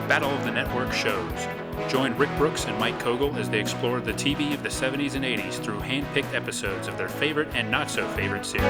Battle of the Network shows. Join Rick Brooks and Mike Kogel as they explore the TV of the 70s and 80s through hand-picked episodes of their favorite and not-so-favorite series.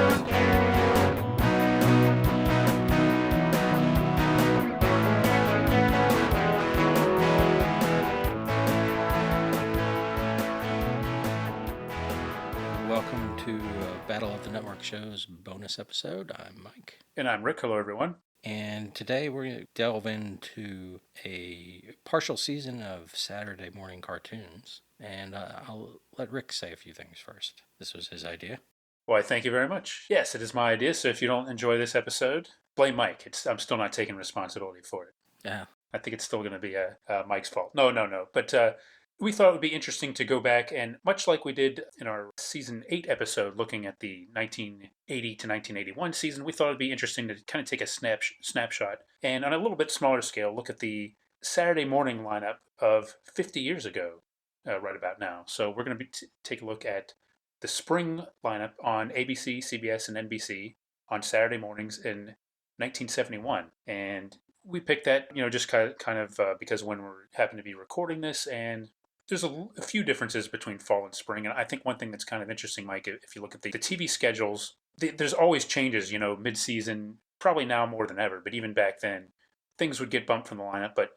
Welcome to Battle of the Network Show's bonus episode. I'm Mike. And I'm Rick. Hello, everyone. And today we're going to delve into a partial season of Saturday morning cartoons. And I'll let Rick say a few things first. This was his idea. Why, thank you very much. Yes, it is my idea, so if you don't enjoy this episode, blame Mike. I'm still not taking responsibility for it. Yeah. I think it's still going to be Mike's fault. No. But we thought it would be interesting to go back and, much like we did in our Season 8 episode looking at the 1980 to 1981 season, we thought it would be interesting to kind of take a snapshot and, on a little bit smaller scale, look at the Saturday morning lineup of 50 years ago, right about now. So we're going to take a look at the spring lineup on ABC, CBS, and NBC on Saturday mornings in 1971. And we picked that, just kind of because when we happen to be recording this, and there's a few differences between fall and spring. And I think one thing that's kind of interesting, Mike, if you look at the TV schedules, there's always changes, mid-season, probably now more than ever. But even back then, things would get bumped from the lineup. But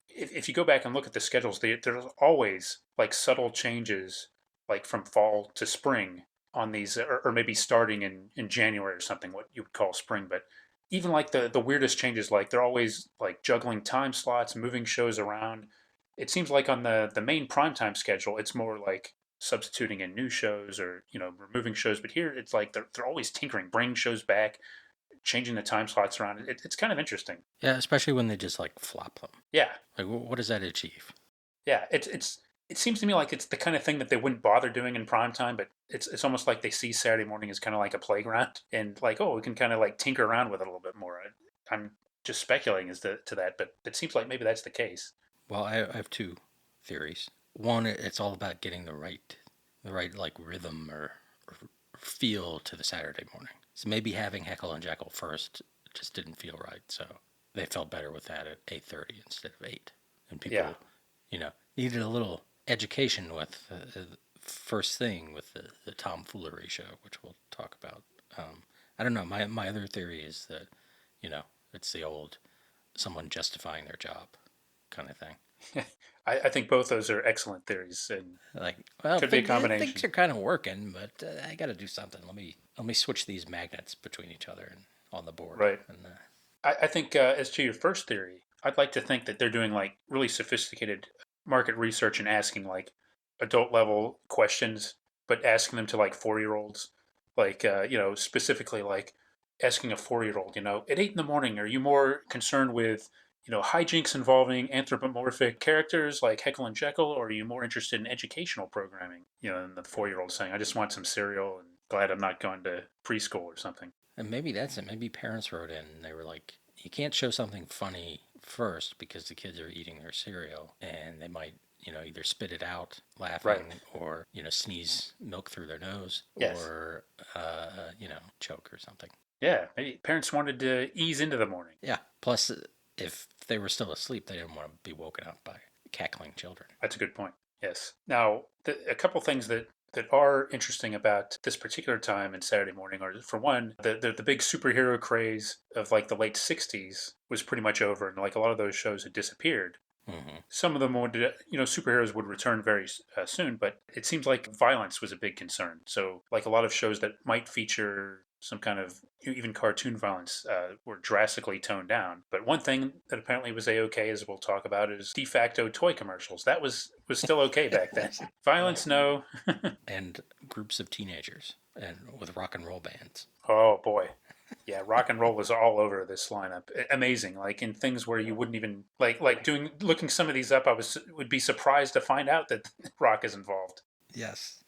if you go back and look at the schedules, there's always like subtle changes, like from fall to spring on these, or maybe starting in January or something, what you would call spring. But even like the weirdest changes, like they're always like juggling time slots, moving shows around. It seems like on the main primetime schedule, it's more like substituting in new shows or, removing shows. But here it's like they're always tinkering, bringing shows back, changing the time slots around. It's kind of interesting. Yeah, especially when they just like flop them. Yeah. Like, what does that achieve? Yeah, it seems to me like it's the kind of thing that they wouldn't bother doing in primetime, but it's almost like they see Saturday morning as kind of like a playground and like, oh, we can kind of like tinker around with it a little bit more. I'm just speculating as to that, but it seems like maybe that's the case. Well, I have two theories. One, it's all about getting the right like rhythm or feel to the Saturday morning. So maybe having Heckle and Jekyll first just didn't feel right. So they felt better with that at 8:30 instead of 8. And people, needed a little education with the first thing with the tomfoolery show, which we'll talk about. I don't know. My other theory is that, it's the old someone justifying their job kind of thing. I think both those are excellent theories, and could be a combination. Things are kind of working, but I got to do something. Let me switch these magnets between each other and on the board. Right. And, I think as to your first theory, I'd like to think that they're doing like really sophisticated market research and asking like adult level questions, but asking them to like 4-year-olds, like specifically like asking a 4-year-old, at 8 in the morning, are you more concerned with hijinks involving anthropomorphic characters like Heckle and Jekyll, or are you more interested in educational programming? And the 4-year-old saying, I just want some cereal and glad I'm not going to preschool or something. And maybe that's it. Maybe parents wrote in and they were like, you can't show something funny first because the kids are eating their cereal and they might, either spit it out laughing, right, or, sneeze milk through their nose, yes, or, choke or something. Yeah, maybe parents wanted to ease into the morning. Yeah, plus if they were still asleep, they didn't want to be woken up by cackling children. That's a good point, yes. Now, a couple things that are interesting about this particular time in Saturday morning are, for one, the big superhero craze of like the late 60s was pretty much over, and like a lot of those shows had disappeared. Mm-hmm. Some of them would, superheroes would return very soon, but it seems like violence was a big concern. So like a lot of shows that might feature some kind of even cartoon violence were drastically toned down. But one thing that apparently was A-okay, as we'll talk about, is de facto toy commercials. That was still okay back then. Violence, no. And groups of teenagers and with rock and roll bands. Oh, boy. Yeah, rock and roll was all over this lineup. Amazing. Like in things where you wouldn't even looking some of these up, would be surprised to find out that rock is involved. Yes.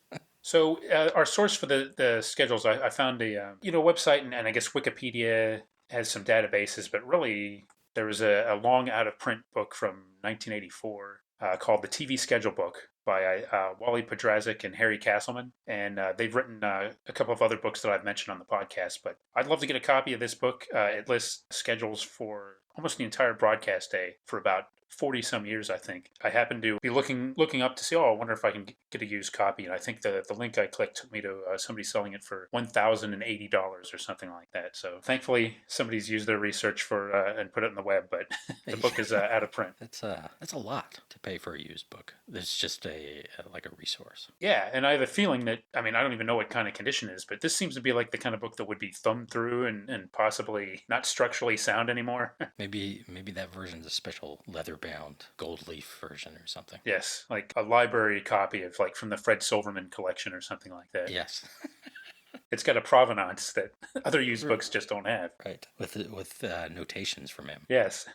So our source for the schedules, I found a website, and I guess Wikipedia has some databases, but really there was a long out of print book from 1984 called The TV Schedule Book by Wally Podrazik and Harry Castleman. And they've written a couple of other books that I've mentioned on the podcast. But I'd love to get a copy of this book. It lists schedules for almost the entire broadcast day for about 40 some years, I think. I happened to be looking up to see, oh, I wonder if I can get a used copy. And I think the link I clicked took me to somebody selling it for $1,080 or something like that. So thankfully, somebody's used their research for and put it on the web, but the book is out of print. That's a lot to pay for a used book. It's just like a resource. Yeah, and I have a feeling that, I mean, I don't even know what kind of condition it is, but this seems to be like the kind of book that would be thumbed through and possibly not structurally sound anymore. Maybe that version's a special leather bound gold leaf version or something. Yes, like a library copy of like from the Fred Silverman collection or something like that. Yes. It's got a provenance that other used books just don't have. Right. With notations from him. Yes.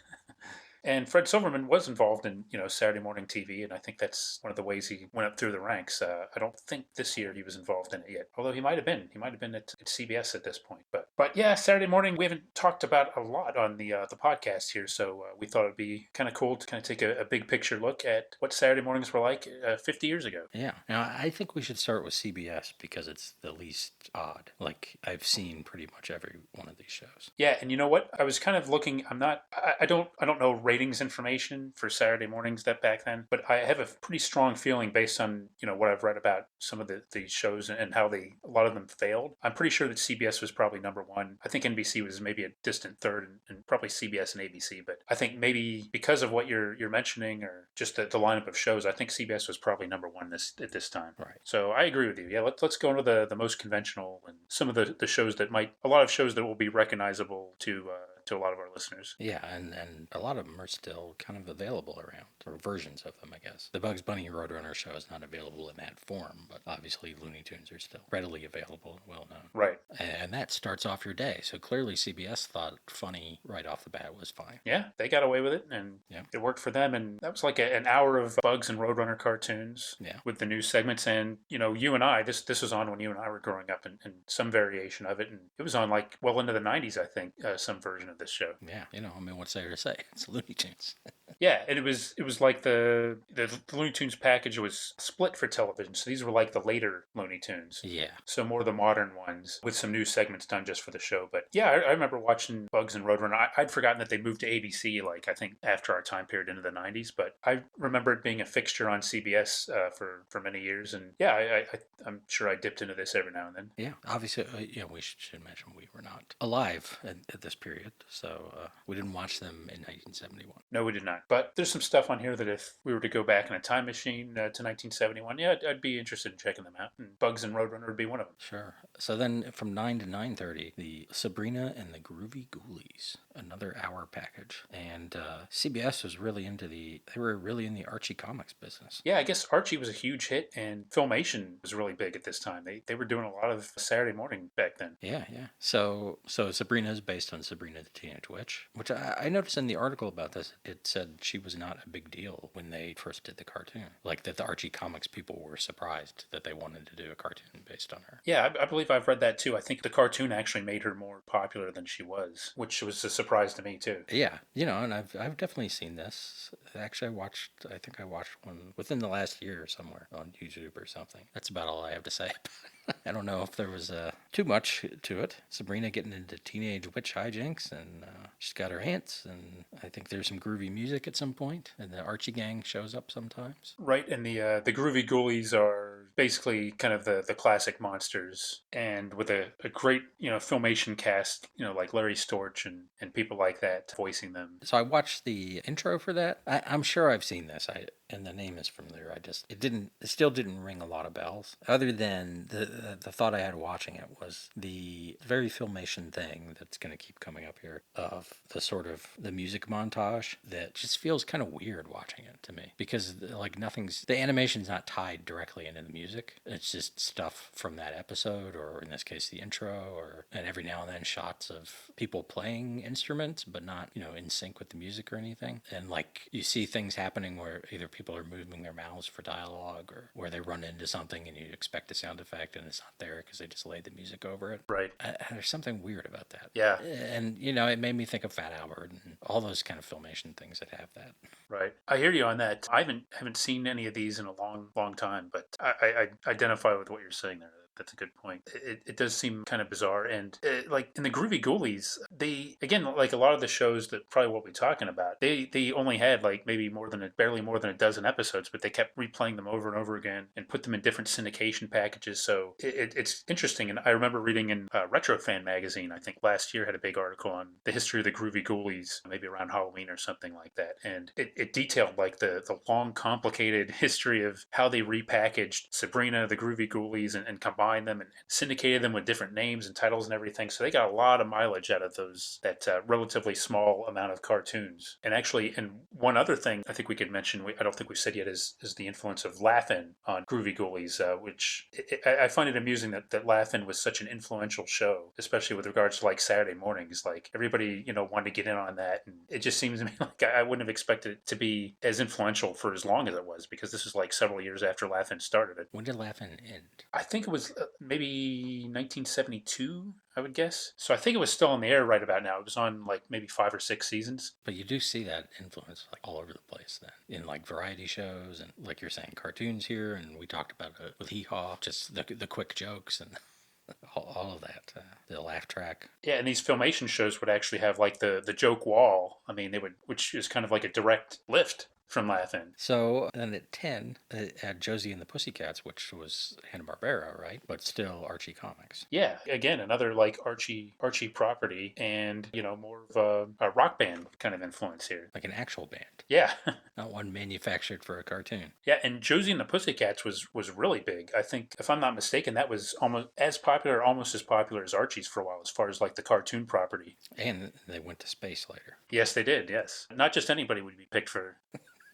And Fred Silverman was involved in, Saturday morning TV, and I think that's one of the ways he went up through the ranks. I don't think this year he was involved in it yet, although he might have been. He might have been at CBS at this point. But yeah, Saturday morning we haven't talked about a lot on the podcast here, so we thought it'd be kind of cool to kind of take a big picture look at what Saturday mornings were like 50 years ago. Yeah. Now I think we should start with CBS because it's the least odd. Like I've seen pretty much every one of these shows. Yeah, and you know what? I was kind of looking. I don't know ratings information for Saturday mornings that back then, but I have a pretty strong feeling based on what I've read about some of the shows and how a lot of them failed. I'm pretty sure that CBS was probably number one. I think NBC was maybe a distant third, and probably CBS and ABC. But I think maybe because of what you're mentioning, or just the lineup of shows, I think CBS was probably number one at this time. Right. So I agree with you. Yeah, let's go into the most conventional and some of the shows that a lot of shows that will be recognizable to a lot of our listeners. Yeah, and a lot of them are still kind of available around, or versions of them, I guess. The Bugs Bunny Roadrunner show is not available in that form, but obviously Looney Tunes are still readily available and well known. Right. And that starts off your day. So clearly CBS thought funny right off the bat was fine. Yeah, they got away with it, and it worked for them. And that was like an hour of Bugs and Roadrunner cartoons with the news segments. And, you and I, this was on when you and I were growing up, and some variation of it. And it was on like well into the 90s, I think, some version of this show. Yeah, what's there to say? It's Looney Tunes. Yeah, and it was like the Looney Tunes package was split for television. So these were like the later Looney Tunes. Yeah. So more the modern ones with some new segments done just for the show. But yeah, I remember watching Bugs and Roadrunner. I'd forgotten that they moved to ABC, like I think after our time period into the 90s. But I remember it being a fixture on CBS for many years. And yeah, I'm sure I dipped into this every now and then. Yeah, obviously, we should mention we were not alive at this period. So we didn't watch them in 1971. No, we did not. But there's some stuff on here that if we were to go back in a time machine to 1971, yeah, I'd be interested in checking them out. And Bugs and Roadrunner would be one of them. Sure. So then from 9 to 9:30, the Sabrina and the Groovy Ghoulies, another hour package. And CBS was really they were really in the Archie comics business. Yeah, I guess Archie was a huge hit, and Filmation was really big at this time. They were doing a lot of Saturday morning back then. Yeah. So Sabrina is based on Sabrina the Teenage Witch, which I noticed in the article about this. It said she was not a big deal when they first did the cartoon. Like that the Archie comics people were surprised that they wanted to do a cartoon based on her. Yeah, I believe I've read that too. I think the cartoon actually made her more popular than she was, which was a surprise to me too. Yeah, and I've definitely seen this. Actually, I think I watched one within the last year somewhere on YouTube or something. That's about all I have to say. I don't know if there was too much to it. Sabrina getting into teenage witch hijinks, and she's got her hints, and I think there's some groovy music at some point, and the Archie gang shows up sometimes. Right, and the Groovy Ghoulies are basically kind of the classic monsters, and with a great Filmation cast, like Larry Storch and people like that voicing them. So I watched the intro for that. I'm sure I've seen this. And the name is familiar. It still didn't ring a lot of bells. Other than the thought I had watching it was the very Filmation thing that's going to keep coming up here of the sort of the music montage that just feels kind of weird watching it to me because like the animation's not tied directly into the music. It's just stuff from that episode, or in this case the intro, and every now and then shots of people playing instruments but not in sync with the music or anything. And like you see things happening where either people are moving their mouths for dialogue, or where they run into something and you expect a sound effect and it's not there because they just laid the music over it. Right. There's something weird about that. Yeah. And it made me think of Fat Albert and all those kind of Filmation things that have that. Right. I hear you on that. I haven't seen any of these in a long time, but I identify with what you're saying there. That's a good point. It does seem kind of bizarre, and like in the Groovy Ghoulies, they again like a lot of the shows that probably what we're talking about, they only had like maybe barely more than a dozen episodes, but they kept replaying them over and over again and put them in different syndication packages. So it's interesting, and I remember reading in Retro Fan magazine, I think last year had a big article on the history of the Groovy Ghoulies, maybe around Halloween or something like that, and it detailed like the long complicated history of how they repackaged Sabrina, the Groovy Ghoulies, and combined them and syndicated them with different names and titles and everything. So they got a lot of mileage out of that relatively small amount of cartoons. And actually, and one other thing I think we could mention, I don't think we've said yet, is the influence of Laugh-In on Groovy Ghoulies, which I find it amusing that Laugh-In was such an influential show, especially with regards to like Saturday mornings. Like everybody, wanted to get in on that, and it just seems to me like I wouldn't have expected it to be as influential for as long as it was, because this was like several years after Laugh-In started. When did Laugh-In end? I think it was maybe 1972, I would guess. So I think it was still on the air right about now. It was on like maybe 5 or 6 seasons. But you do see that influence like all over the place then, in like variety shows and like you're saying cartoons here, and we talked about it with Hee Haw, just the quick jokes and all of that, the laugh track. Yeah, and these filmation shows would actually have like the joke wall. I mean, they would, which is kind of like a direct lift from Laugh-In. So then at 10, it had Josie and the Pussycats, which was Hanna-Barbera, right? But still Archie Comics. Yeah, again, another like Archie property, and more of a rock band kind of influence here. Like an actual band. Yeah. Not one manufactured for a cartoon. Yeah, and Josie and the Pussycats was really big. I think, if I'm not mistaken, that was almost as popular as Archie's for a while, as far as like the cartoon property. And they went to space later. Yes, they did. Yes, not just anybody would be picked for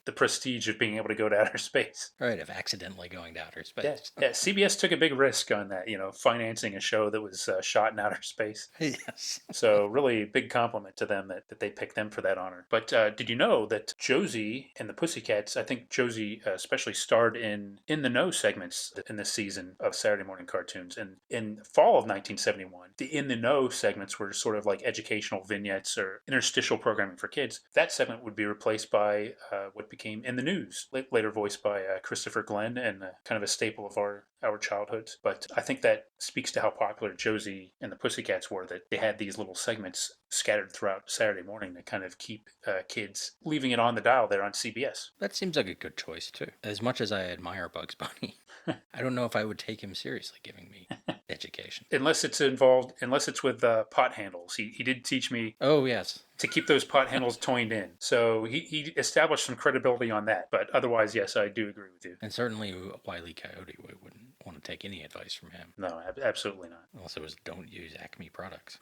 the prestige of being able to go to outer space. Right, of accidentally going to outer space. Yeah, CBS took a big risk on that, financing a show that was shot in outer space. Yes. So really big compliment to them that they picked them for that honor. But did you know that Josie and the Pussycats, I think Josie especially starred in the Know segments in this season of Saturday morning cartoons. And in fall of 1971, the In the Know segments were sort of like educational vignettes or interstitial programming for kids. That segment would be replaced by what became In the News, later voiced by Christopher Glenn, and kind of a staple of our childhoods. But I think that speaks to how popular Josie and the Pussycats were, that they had these little segments scattered throughout Saturday morning to kind of keep kids leaving it on the dial there on CBS. That seems like a good choice, too. As much as I admire Bugs Bunny, I don't know if I would take him seriously giving me education. Unless it's with pot handles. He did teach me. Oh, yes. To keep those pot handles toined in. So he established some credibility on that. But otherwise, yes, I do agree with you. And certainly Wile E. Coyote, we wouldn't want to take any advice from him. No, absolutely not. Unless it was don't use Acme products.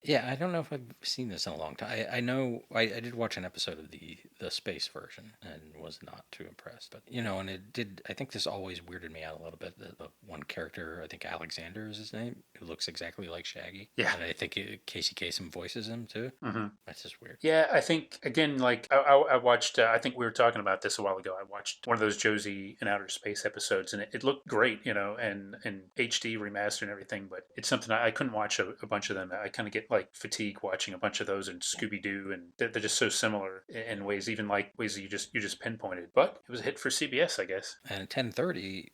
Yeah, I don't know if I've seen this in a long time. I know I did watch an episode of the space version and was not too impressed. But, and it did, I think this always weirded me out a little bit. The one character, I think Alexander is his name, who looks exactly like Shaggy. Yeah. And I think Casey Kasem voices him too. Mm-hmm. That's just weird. Yeah, I think, again, like I watched, I think we were talking about this a while ago. I watched one of those Josie in Outer Space episodes, and it looked great, and HD remastered and everything, but it's something I couldn't watch a bunch of them. I kind of get like fatigue watching a bunch of those and Scooby-Doo, and they're just so similar in ways, even like ways that you just pinpointed. But it was a hit for CBS, I guess. And at 10:30,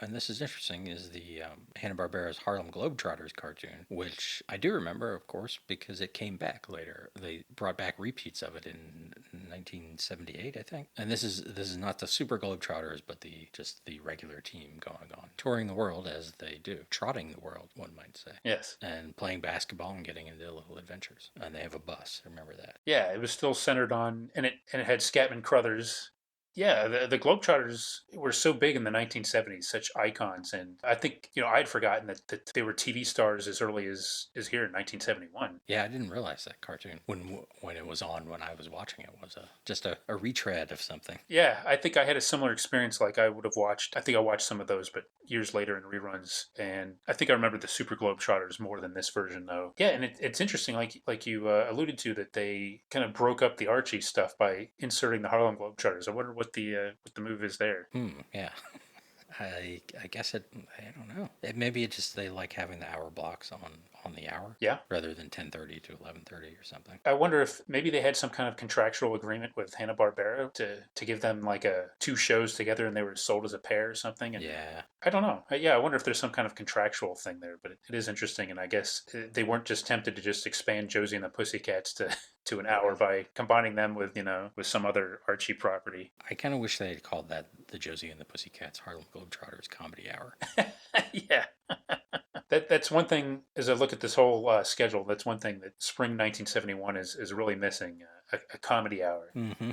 and this is interesting, is the Hanna-Barbera's Harlem Globetrotters cartoon, which I do remember, of course, because it came back later. They brought back repeats of it in 1978, I think. And this is not the Super Globetrotters, but just the regular team going on, touring the world as they do, trotting the world, one might say. Yes. And playing basketball and getting into little adventures. And they have a bus. Remember that? Yeah, it was still centered on, and it had Scatman Crothers. Yeah, the Globetrotters were so big in the 1970s, such icons. And I think, I'd forgotten that they were TV stars as early as here in 1971. Yeah, I didn't realize that cartoon when it was on, when I was watching it, was just a retread of something. Yeah, I think I had a similar experience. Like I think I watched some of those, but years later in reruns. And I think I remember the Super Globetrotters more than this version, though. Yeah, and it's interesting, like you alluded to, that they kind of broke up the Archie stuff by inserting the Harlem Globetrotters. I wonder what the move is there. Yeah. I guess it. I don't know. Maybe it just they like having the hour blocks on the hour Yeah. rather than 10:30 to 11:30 or something. I wonder if maybe they had some kind of contractual agreement with Hanna-Barbera to give them like two shows together and they were sold as a pair or something. And Yeah. I don't know. Yeah, I wonder if there's some kind of contractual thing there, but it is interesting. And I guess they weren't just tempted to just expand Josie and the Pussycats to an hour by combining them with, with some other Archie property. I kind of wish they had called that the Josie and the Pussycats Harlem Globetrotters Comedy Hour. Yeah. That's one thing as I look at this whole schedule. That's one thing that spring 1971 is really missing a comedy hour Mm-hmm.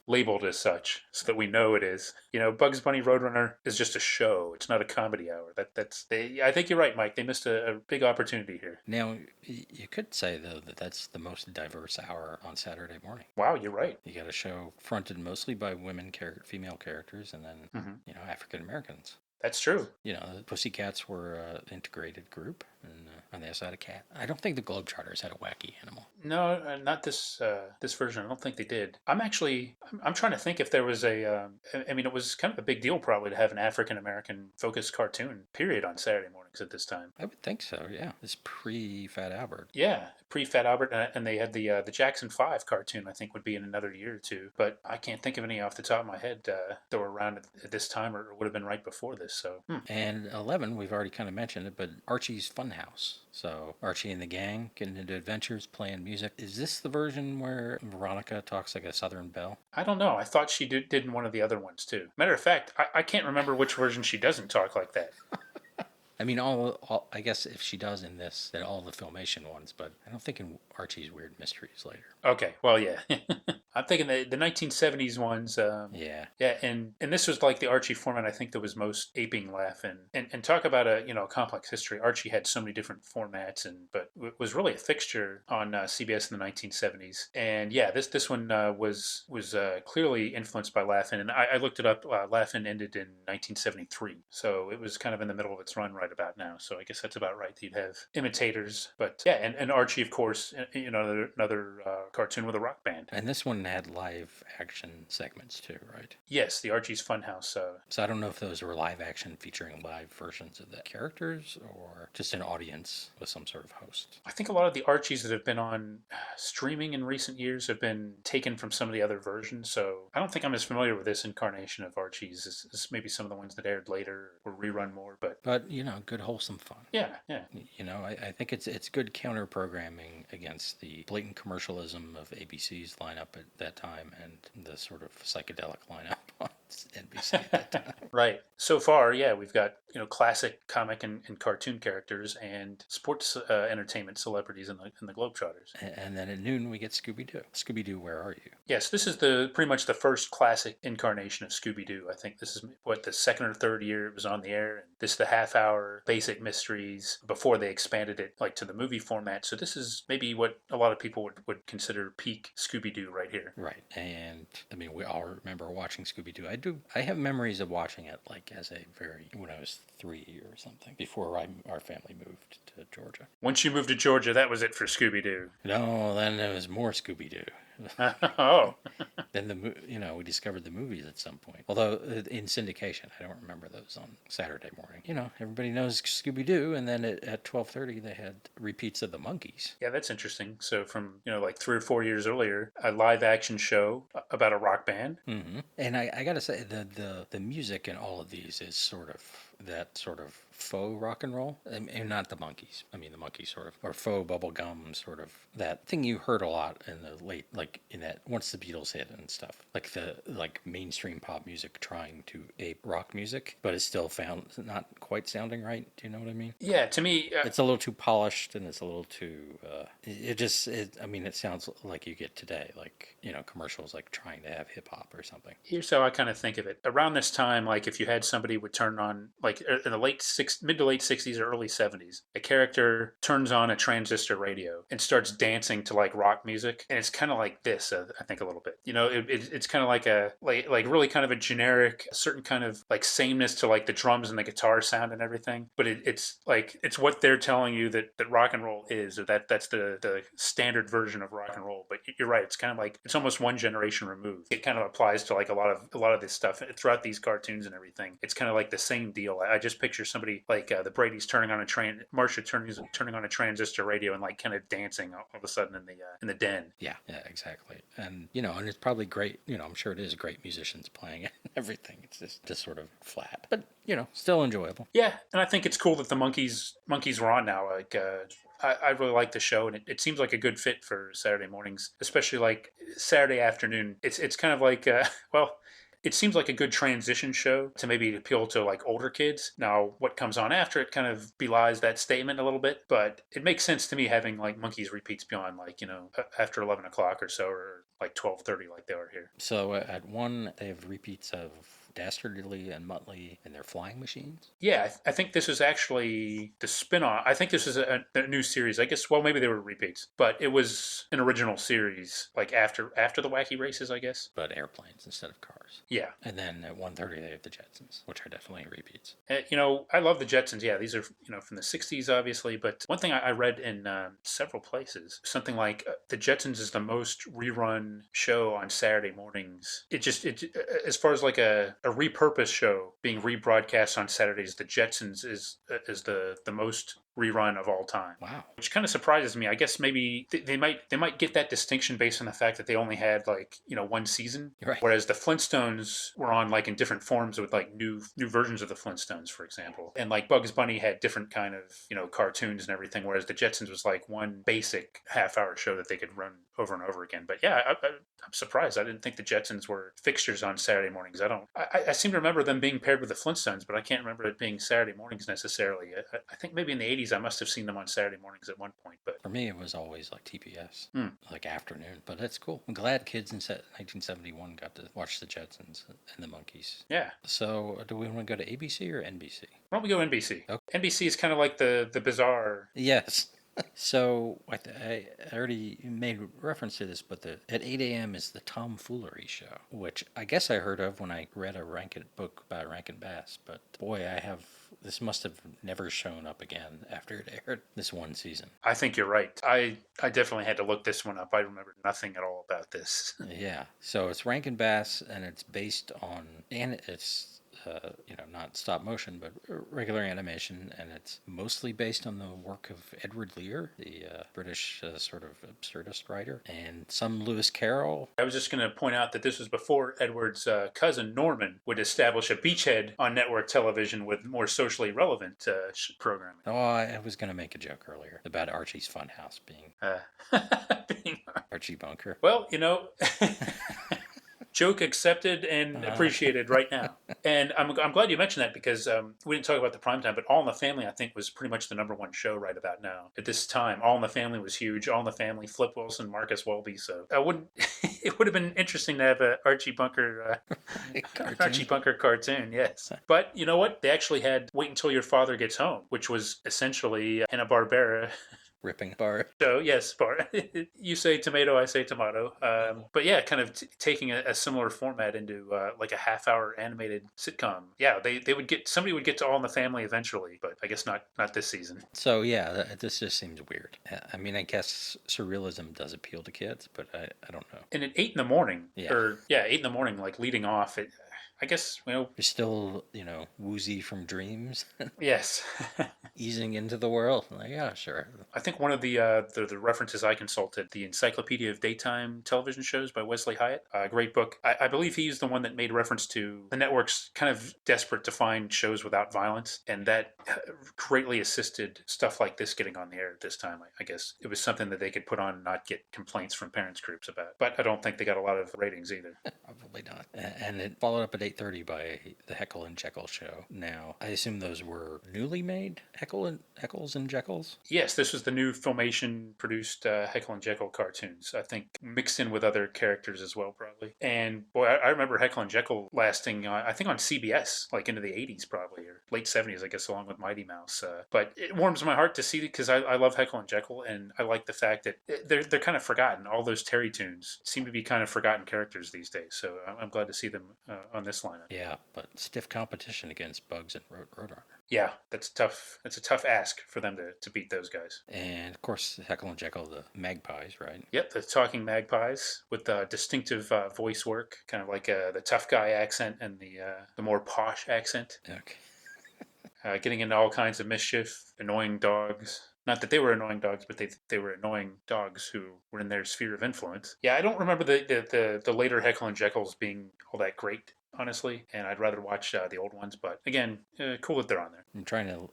labeled as such, so that we know it is. Bugs Bunny Roadrunner is just a show. It's not a comedy hour. That's they. I think you're right, Mike. They missed a big opportunity here. Now, you could say, though, that that's the most diverse hour on Saturday morning. Wow, you're right. You got a show fronted mostly by female characters, and then, Hmm. African Americans. That's true. The Pussycats were an integrated group, and on the other side, a cat. I don't think the Globetrotters had a wacky animal. No, not this version. I don't think they did. I'm trying to think if there was I mean, it was kind of a big deal probably to have an African American focused cartoon period on Saturday mornings at this time. I would think so, yeah. It's pre-Fat Albert. Yeah, pre-Fat Albert, and they had the Jackson 5 cartoon. I think would be in another year or two, but I can't think of any off the top of my head that were around at this time or would have been right before this. So, And 11, we've already kind of mentioned it, but Archie's Funhouse. So Archie and the gang getting into adventures, playing music. Is this the version where Veronica talks like a Southern belle? I don't know. I thought she did in one of the other ones too. Matter of fact, I can't remember which version she doesn't talk like that. I mean, all I guess if she does in this, then all the Filmation ones, but I don't think in Archie's Weird Mysteries later. Okay, well, yeah. I'm thinking the 1970s ones. Yeah. Yeah, and this was like the Archie format. I think that was most aping Laugh and talk about a complex history. Archie had so many different formats, but it was really a fixture on CBS in the 1970s. And yeah, this one was clearly influenced by Laugh-In, and I looked it up. Laugh-In ended in 1973, so it was kind of in the middle of its run right about now. So I guess that's about right. You'd have imitators, but yeah, and Archie, of course, another cartoon with a rock band. And this one had live action segments too, right? Yes, the Archie's Funhouse. So I don't know if those were live action featuring live versions of the characters or just an audience with some sort of host. I think a lot of the Archies that have been on streaming in recent years have been taken from some of the other versions. So I don't think I'm as familiar with this incarnation of Archie's as maybe some of the ones that aired later or rerun more. But good wholesome fun. Yeah, yeah. I think it's good counter programming against the blatant commercialism of ABC's lineup at that time and the sort of psychedelic lineup on NBC at that time. Right. So far, yeah, we've got classic comic and cartoon characters and sports entertainment celebrities in the Globetrotters. And then at noon we get Scooby Doo. Scooby Doo, where are you? Yes, this is pretty much the first classic incarnation of Scooby Doo. I think this is the second or third year it was on the air, and this is the half-hour basic mysteries before they expanded it like to the movie format. So this is maybe what a lot of people would consider peak Scooby Doo right here. Right, and I mean we all remember watching Scooby Doo. I have memories of watching it like as when I was 3 or something before our family moved to Georgia. Once you moved to Georgia, that was it for Scooby Doo. No, then there was more Scooby Doo. Oh. Then we discovered the movies at some point. Although in syndication, I don't remember those on Saturday morning. Everybody knows Scooby Doo, and then at 12:30 they had repeats of the Monkees. Yeah, that's interesting. So from like 3 or 4 years earlier, a live action show about a rock band. Mm-hmm. And I gotta say the music in all of these is sort of that sort of faux rock and roll, and not the Monkees. I mean the Monkees sort of, or faux bubblegum sort of, that thing you heard a lot in the late, like in that once the Beatles hit and stuff, like mainstream pop music trying to ape rock music, but it's still found not quite sounding right. Do you know what I mean? Yeah, to me, it's a little too polished and it's a little too. I mean, it sounds like you get today, like commercials like trying to have hip hop or something. Here's how I kind of think of it. Around this time, like if you had somebody would turn on like like in the mid to late 60s or early 70s, a character turns on a transistor radio and starts dancing to like rock music, and it's kind of like this, I think a little bit. It's kind of like like really kind of a generic, certain kind of like sameness to like the drums and the guitar sound and everything, but it's like it's what they're telling you that rock and roll is, or that's the standard version of rock and roll. But you're right, it's kind of like it's almost one generation removed. It kind of applies to like a lot of this stuff throughout these cartoons and everything. It's kind of like the same deal. I just picture somebody like the Brady's Marcia turning on a transistor radio and like kind of dancing all of a sudden in the den. Yeah, exactly. And and it's probably great. I'm sure it is great musicians playing it and everything. It's just sort of flat, but still enjoyable. Yeah, and I think it's cool that the monkeys were on now. Like, I really like the show, and it seems like a good fit for Saturday mornings, especially like Saturday afternoon. It's kind of like well, it seems like a good transition show to maybe appeal to like older kids. Now, what comes on after it kind of belies that statement a little bit, but it makes sense to me having like monkeys repeats beyond like after 11 o'clock or so, or like 12:30 like they are here. So at 1, they have repeats of Dastardly and Muttley and their flying machines. Yeah, I think this is actually the spin-off. I think this is a new series. I guess, well, maybe they were repeats, but it was an original series, like after the Wacky Races, I guess. But airplanes instead of cars. Yeah. And then at 1:30 they have the Jetsons, which are definitely repeats. I love the Jetsons. Yeah, these are from the '60s, obviously. But one thing I read in several places, something like the Jetsons is the most rerun show on Saturday mornings. As far as like a repurposed show being rebroadcast on Saturdays, the Jetsons is the most rerun of all time. Wow. Which kind of surprises me. I guess maybe they might get that distinction based on the fact that they only had like one season, right. Whereas the Flintstones were on like in different forms with like new versions of the Flintstones, for example, and like Bugs Bunny had different kind of cartoons and everything, whereas the Jetsons was like one basic half-hour show that they could run over and over again. But yeah, I'm surprised. I didn't think the Jetsons were fixtures on Saturday mornings. I seem to remember them being paired with the Flintstones, but I can't remember it being Saturday mornings necessarily. I think maybe in the '80s I must have seen them on Saturday mornings at one point. But for me, it was always like TBS, like afternoon. But that's cool. I'm glad kids in 1971 got to watch the Jetsons and the Monkees. Yeah. So do we want to go to ABC or NBC? Why don't we go NBC? Okay. NBC is kind of like the bizarre. Yes. So I already made reference to this, but at 8 a.m. is the Tomfoolery Show, which I guess I heard of when I read a book about Rankin Bass. But boy, this must have never shown up again after it aired this one season. I think you're right. I definitely had to look this one up. I remember nothing at all about this. Yeah. So it's Rankin Bass, and it's based on, and it's not stop motion, but regular animation, and it's mostly based on the work of Edward Lear, the British sort of absurdist writer, and some Lewis Carroll. I was just going to point out that this was before Edward's cousin Norman would establish a beachhead on network television with more socially relevant programming. Oh, I was going to make a joke earlier about Archie's Funhouse being Archie Bunker. Well, joke accepted and appreciated right now. And I'm glad you mentioned that, because we didn't talk about the primetime, but All in the Family, I think, was pretty much the number one show right about now. At this time, All in the Family was huge. All in the Family, Flip Wilson, Marcus Welby. So it would have been interesting to have an Archie Bunker cartoon, yes. But you know what? They actually had Wait Until Your Father Gets Home, which was essentially Hanna-Barbera ripping bar. So yes, bar. You say tomato, I say tomato. But yeah, kind of taking a similar format into like a half-hour animated sitcom. Yeah, somebody would get to All in the Family eventually, but I guess not this season. So yeah, this just seems weird. I mean, I guess surrealism does appeal to kids, but I don't know. And at 8 a.m, 8 a.m, like leading off, I guess, You're still, woozy from dreams. Yes. Easing into the world. Like, yeah, sure. I think one of the references I consulted, the Encyclopedia of Daytime Television Shows by Wesley Hyatt, a great book. I believe he's the one that made reference to the networks kind of desperate to find shows without violence, and that greatly assisted stuff like this getting on the air at this time. I guess it was something that they could put on and not get complaints from parents groups about. But I don't think they got a lot of ratings either. Probably not. And it followed up at 8:30 by the Heckle and Jekyll Show. Now, I assume those were newly made Heckles and Jekylls? Yes, this was the new Filmation produced Heckle and Jekyll cartoons. I think mixed in with other characters as well, probably. And boy, I remember Heckle and Jekyll lasting, I think on CBS, like into the 80s probably. late 70s, I guess, along with Mighty Mouse. But it warms my heart to see it because I love Heckle and Jekyll, and I like the fact that they're kind of forgotten. All those Terry tunes seem to be kind of forgotten characters these days. So I'm glad to see them on this lineup. Yeah, but stiff competition against Bugs and Roadrunner. Yeah, that's tough. That's a tough ask for them to beat those guys. And of course, Heckle and Jekyll, the magpies, right? Yep, the talking magpies with distinctive voice work, kind of like the tough guy accent and the more posh accent. Okay. Getting into all kinds of mischief, annoying dogs. Not that they were annoying dogs, but they were annoying dogs who were in their sphere of influence. Yeah, I don't remember the later Heckle and Jekylls being all that great, honestly, and I'd rather watch the old ones. But again, cool that they're on there.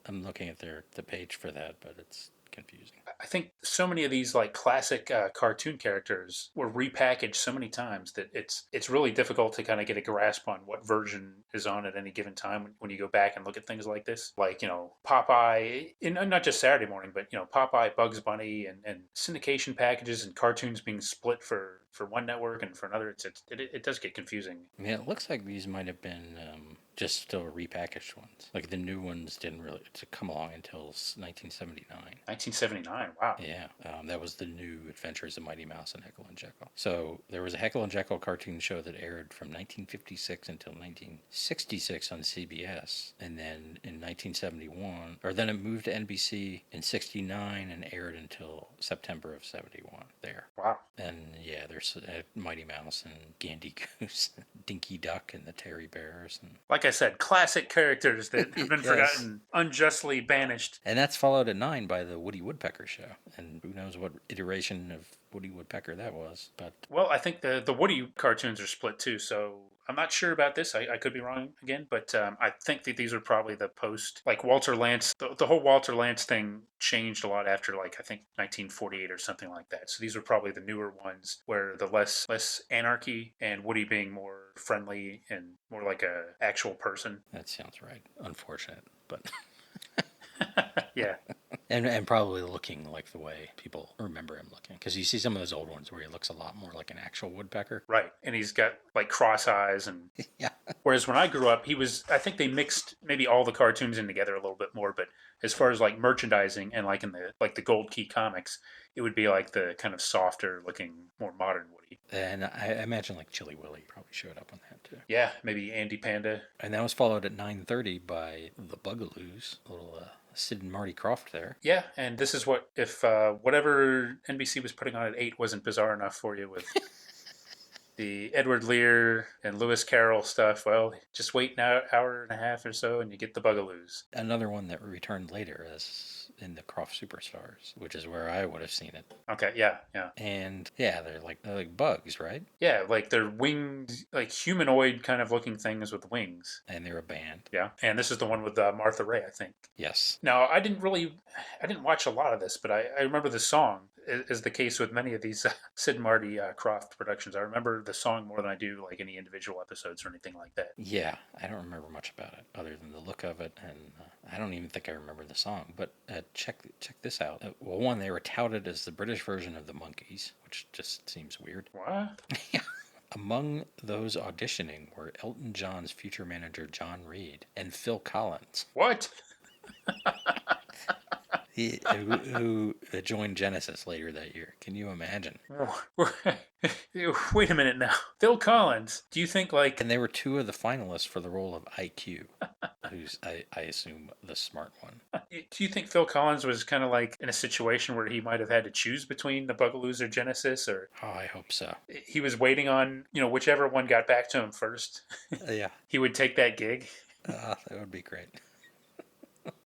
I'm looking at the page for that, but it's confusing. I think so many of these like classic cartoon characters were repackaged so many times that it's really difficult to kind of get a grasp on what version is on at any given time when you go back and look at things like this. Like, Popeye, not just Saturday morning, but, Popeye, Bugs Bunny, and syndication packages and cartoons being split for one network and for another. It does get confusing. Yeah, it looks like these might have been just still repackaged ones. Like the new ones didn't really come along until 1979. 1979, wow. Yeah, that was the new Adventures of Mighty Mouse and Heckle and Jekyll. So there was a Heckle and Jekyll cartoon show that aired from 1956 until 1966 on CBS, and then in 1971, or then it moved to NBC in '69 and aired until September of '71. There. Wow. And yeah, there's Mighty Mouse and Gandy Goose, Dinky Duck, and the Terry Bears. And like I said, classic characters that have been Yes. forgotten, unjustly banished. And that's followed at 9 by the Woody Woodpecker show. And who knows what iteration of Woody Woodpecker that was. But Well, I think the Woody cartoons are split too, so I'm not sure about this. I could be wrong again, but I think that these are probably the post, like Walter Lantz. The whole Walter Lantz thing changed a lot after, like, I think 1948 or something like that. So these are probably the newer ones where the less anarchy and Woody being more friendly and more like a actual person. that sounds right. Unfortunate, but Yeah. and probably looking like the way people remember him looking. Because you see some of those old ones where he looks a lot more like an actual woodpecker. Right. And he's got like cross eyes and Yeah. whereas when I grew up, I think they mixed maybe all the cartoons in together a little bit more, but as far as like merchandising and like in the Gold Key comics, it would be like the kind of softer looking, more modern Woody. And I imagine like Chilly Willy probably showed up on that too. Yeah, maybe Andy Panda. And that was followed at 9:30 by the Bugaloos, a little Sid and Marty Krofft there. Yeah, and this is what if whatever NBC was putting on at 8 wasn't bizarre enough for you with the Edward Lear and Lewis Carroll stuff. Well, just wait an hour and a half or so, and you get the Bugaloos. Another one that returned later as in the Krofft Superstars, which is where I would have seen it. Okay, yeah. And yeah, they're like bugs, right? Yeah, like they're winged, like humanoid kind of looking things with wings. And they're a band. Yeah, and this is the one with Martha Raye, I think. Yes. Now, I didn't watch a lot of this, but I remember the song. Is the case with many of these Sid and Marty Krofft productions. I remember the song more than I do like any individual episodes or anything like that. Yeah, I don't remember much about it other than the look of it, and I don't even think I remember the song. But check this out. Well, one, they were touted as the British version of the Monkees, which just seems weird. What? Among those auditioning were Elton John's future manager John Reed and Phil Collins. What? Who joined Genesis later that year. Can you imagine? Wait a minute now. Phil Collins, do you think like... And they were two of the finalists for the role of IQ, who's, I assume, the smart one. Do you think Phil Collins was kind of like in a situation where he might have had to choose between the Bugaloos or Genesis? Or Oh, I hope so. he was waiting on, whichever one got back to him first. Yeah. He would take that gig? That would be great.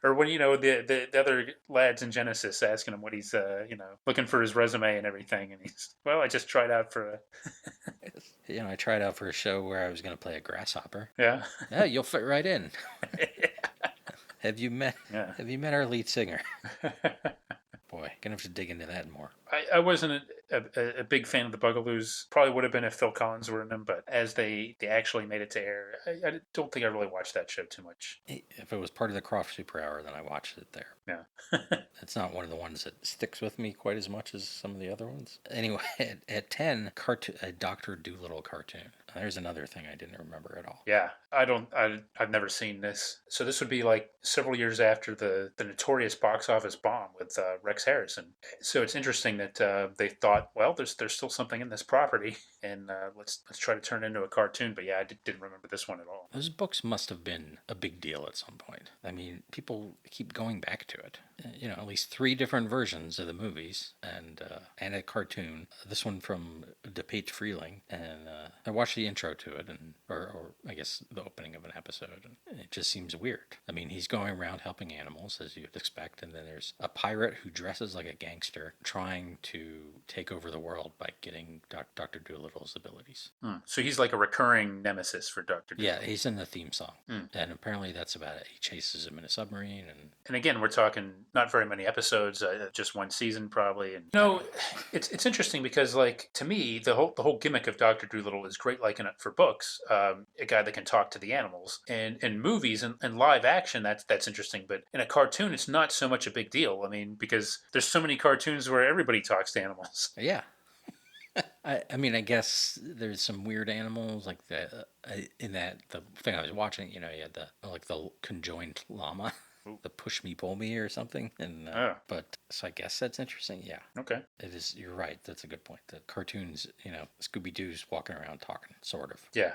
Or when, the other lads in Genesis asking him what he's, looking for his resume and everything. And he's, well, I just tried out for a... I tried out for a show where I was going to play a grasshopper. Yeah. Yeah, you'll fit right in. Have you met our lead singer? Boy, gonna have to dig into that more. I wasn't a big fan of the Bugaloos. Probably would have been if Phil Collins were in them, but as they actually made it to air, I don't think I really watched that show too much. If it was part of the Krofft Super Hour, then I watched it there. Yeah. It's not one of the ones that sticks with me quite as much as some of the other ones. Anyway, at 10, a Doctor Doolittle cartoon. There's another thing I didn't remember at all. Yeah, I've never seen this. So this would be like several years after the notorious box office bomb with Rex Harrison. So it's interesting that they thought, well, there's still something in this property, and let's try to turn it into a cartoon. But yeah, didn't remember this one at all. Those books must have been a big deal at some point. I mean, people keep going back to it. You know, at least three different versions of the movies and a cartoon. This one from DePaige Freeling, and I watched the intro to it, or I guess the opening of an episode, and it just seems weird. I mean, he's going around helping animals as you'd expect, and then there's a pirate who dresses like a gangster trying to take over the world by getting Doctor Doolittle's abilities. So he's like a recurring nemesis for Doctor Doolittle. Yeah, he's in the theme song, and apparently that's about it. He chases him in a submarine, and again, we're talking not very many episodes, just one season probably. And no, it's interesting because like to me, the whole gimmick of Doctor Doolittle is great. Like for books, a guy that can talk to the animals, and in movies and live action, that's interesting. But in a cartoon, it's not so much a big deal. I mean, because there's so many cartoons where everybody talks to animals. Yeah. I mean, I guess there's some weird animals like in the thing I was watching. You know, you had the conjoined llama, the push me pull me or something, and but so I guess that's interesting. Yeah. Okay. It is. You're right. That's a good point. The cartoons, you know, Scooby Doo's walking around talking, sort of. Yeah.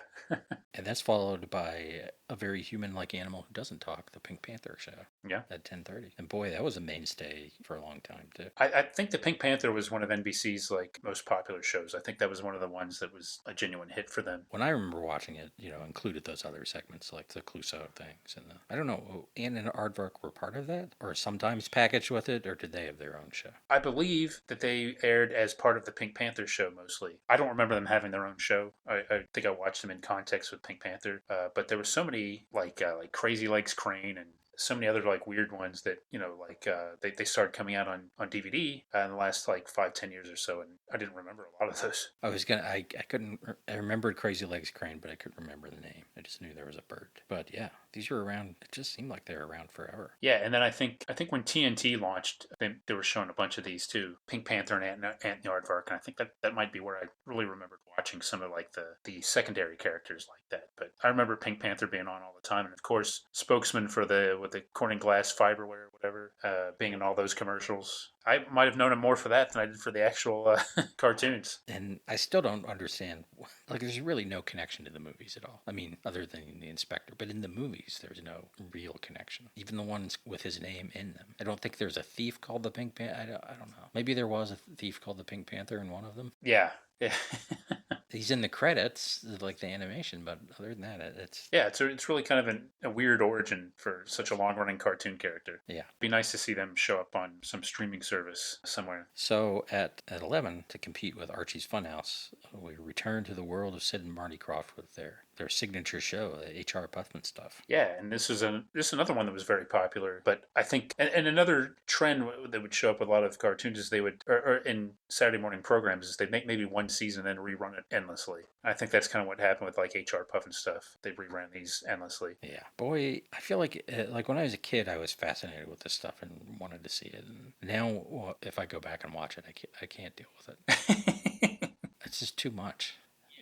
And that's followed by a very human-like animal who doesn't talk, the Pink Panther show. Yeah. At 10:30, and boy, that was a mainstay for a long time too. I think the Pink Panther was one of NBC's like most popular shows. I think that was one of the ones that was a genuine hit for them. When I remember watching it, you know, included those other segments like the Clouseau things, and I don't know, Ann and Aardvark were part of that, or sometimes packaged with it, or did they have their own show? I believe that they aired as part of the Pink Panther show mostly. I don't remember them having their own show. I think I watched them in context with Pink Panther, but there were so many like Crazy Legs Crane and so many other like weird ones that like they started coming out on DVD in the last like 5-10 years or so, and I didn't remember a lot of those. I couldn't. I remembered Crazy Legs Crane, but I couldn't remember the name. I just knew there was a bird. But yeah, these were around. It just seemed like they were around forever. Yeah, and then I think when TNT launched, they were showing a bunch of these too, Pink Panther and Ant and the Aardvark, and I think that might be where I really remembered watching some of like the secondary characters like that. But I remember Pink Panther being on all the time, and of course, spokesman for with the Corning glass fiberware, whatever, being in all those commercials. I might have known him more for that than I did for the actual cartoons. And I still don't understand. Like, there's really no connection to the movies at all. I mean, other than the inspector. But in the movies, there's no real connection. Even the ones with his name in them. I don't think there's a thief called the Pink Panther. I don't know. Maybe there was a thief called the Pink Panther in one of them. Yeah. He's in the credits, like the animation, but other than that, it's... Yeah, it's really kind of a weird origin for such a long-running cartoon character. Yeah. It'd be nice to see them show up on some streaming service somewhere. So at 11, to compete with Archie's Funhouse, we return to the world of Sid and Marty Krofft with their signature show, the H.R. Puffman stuff. Yeah, and this is another one that was very popular. But I think, and another trend that would show up with a lot of cartoons is they would, or in Saturday morning programs, is they'd make maybe one season and then rerun it endlessly. I think that's kind of what happened with like H.R. Puffin stuff. They reran these endlessly. Yeah, boy, I feel like when I was a kid, I was fascinated with this stuff and wanted to see it. And now, well, if I go back and watch it, I can't deal with it. It's just too much.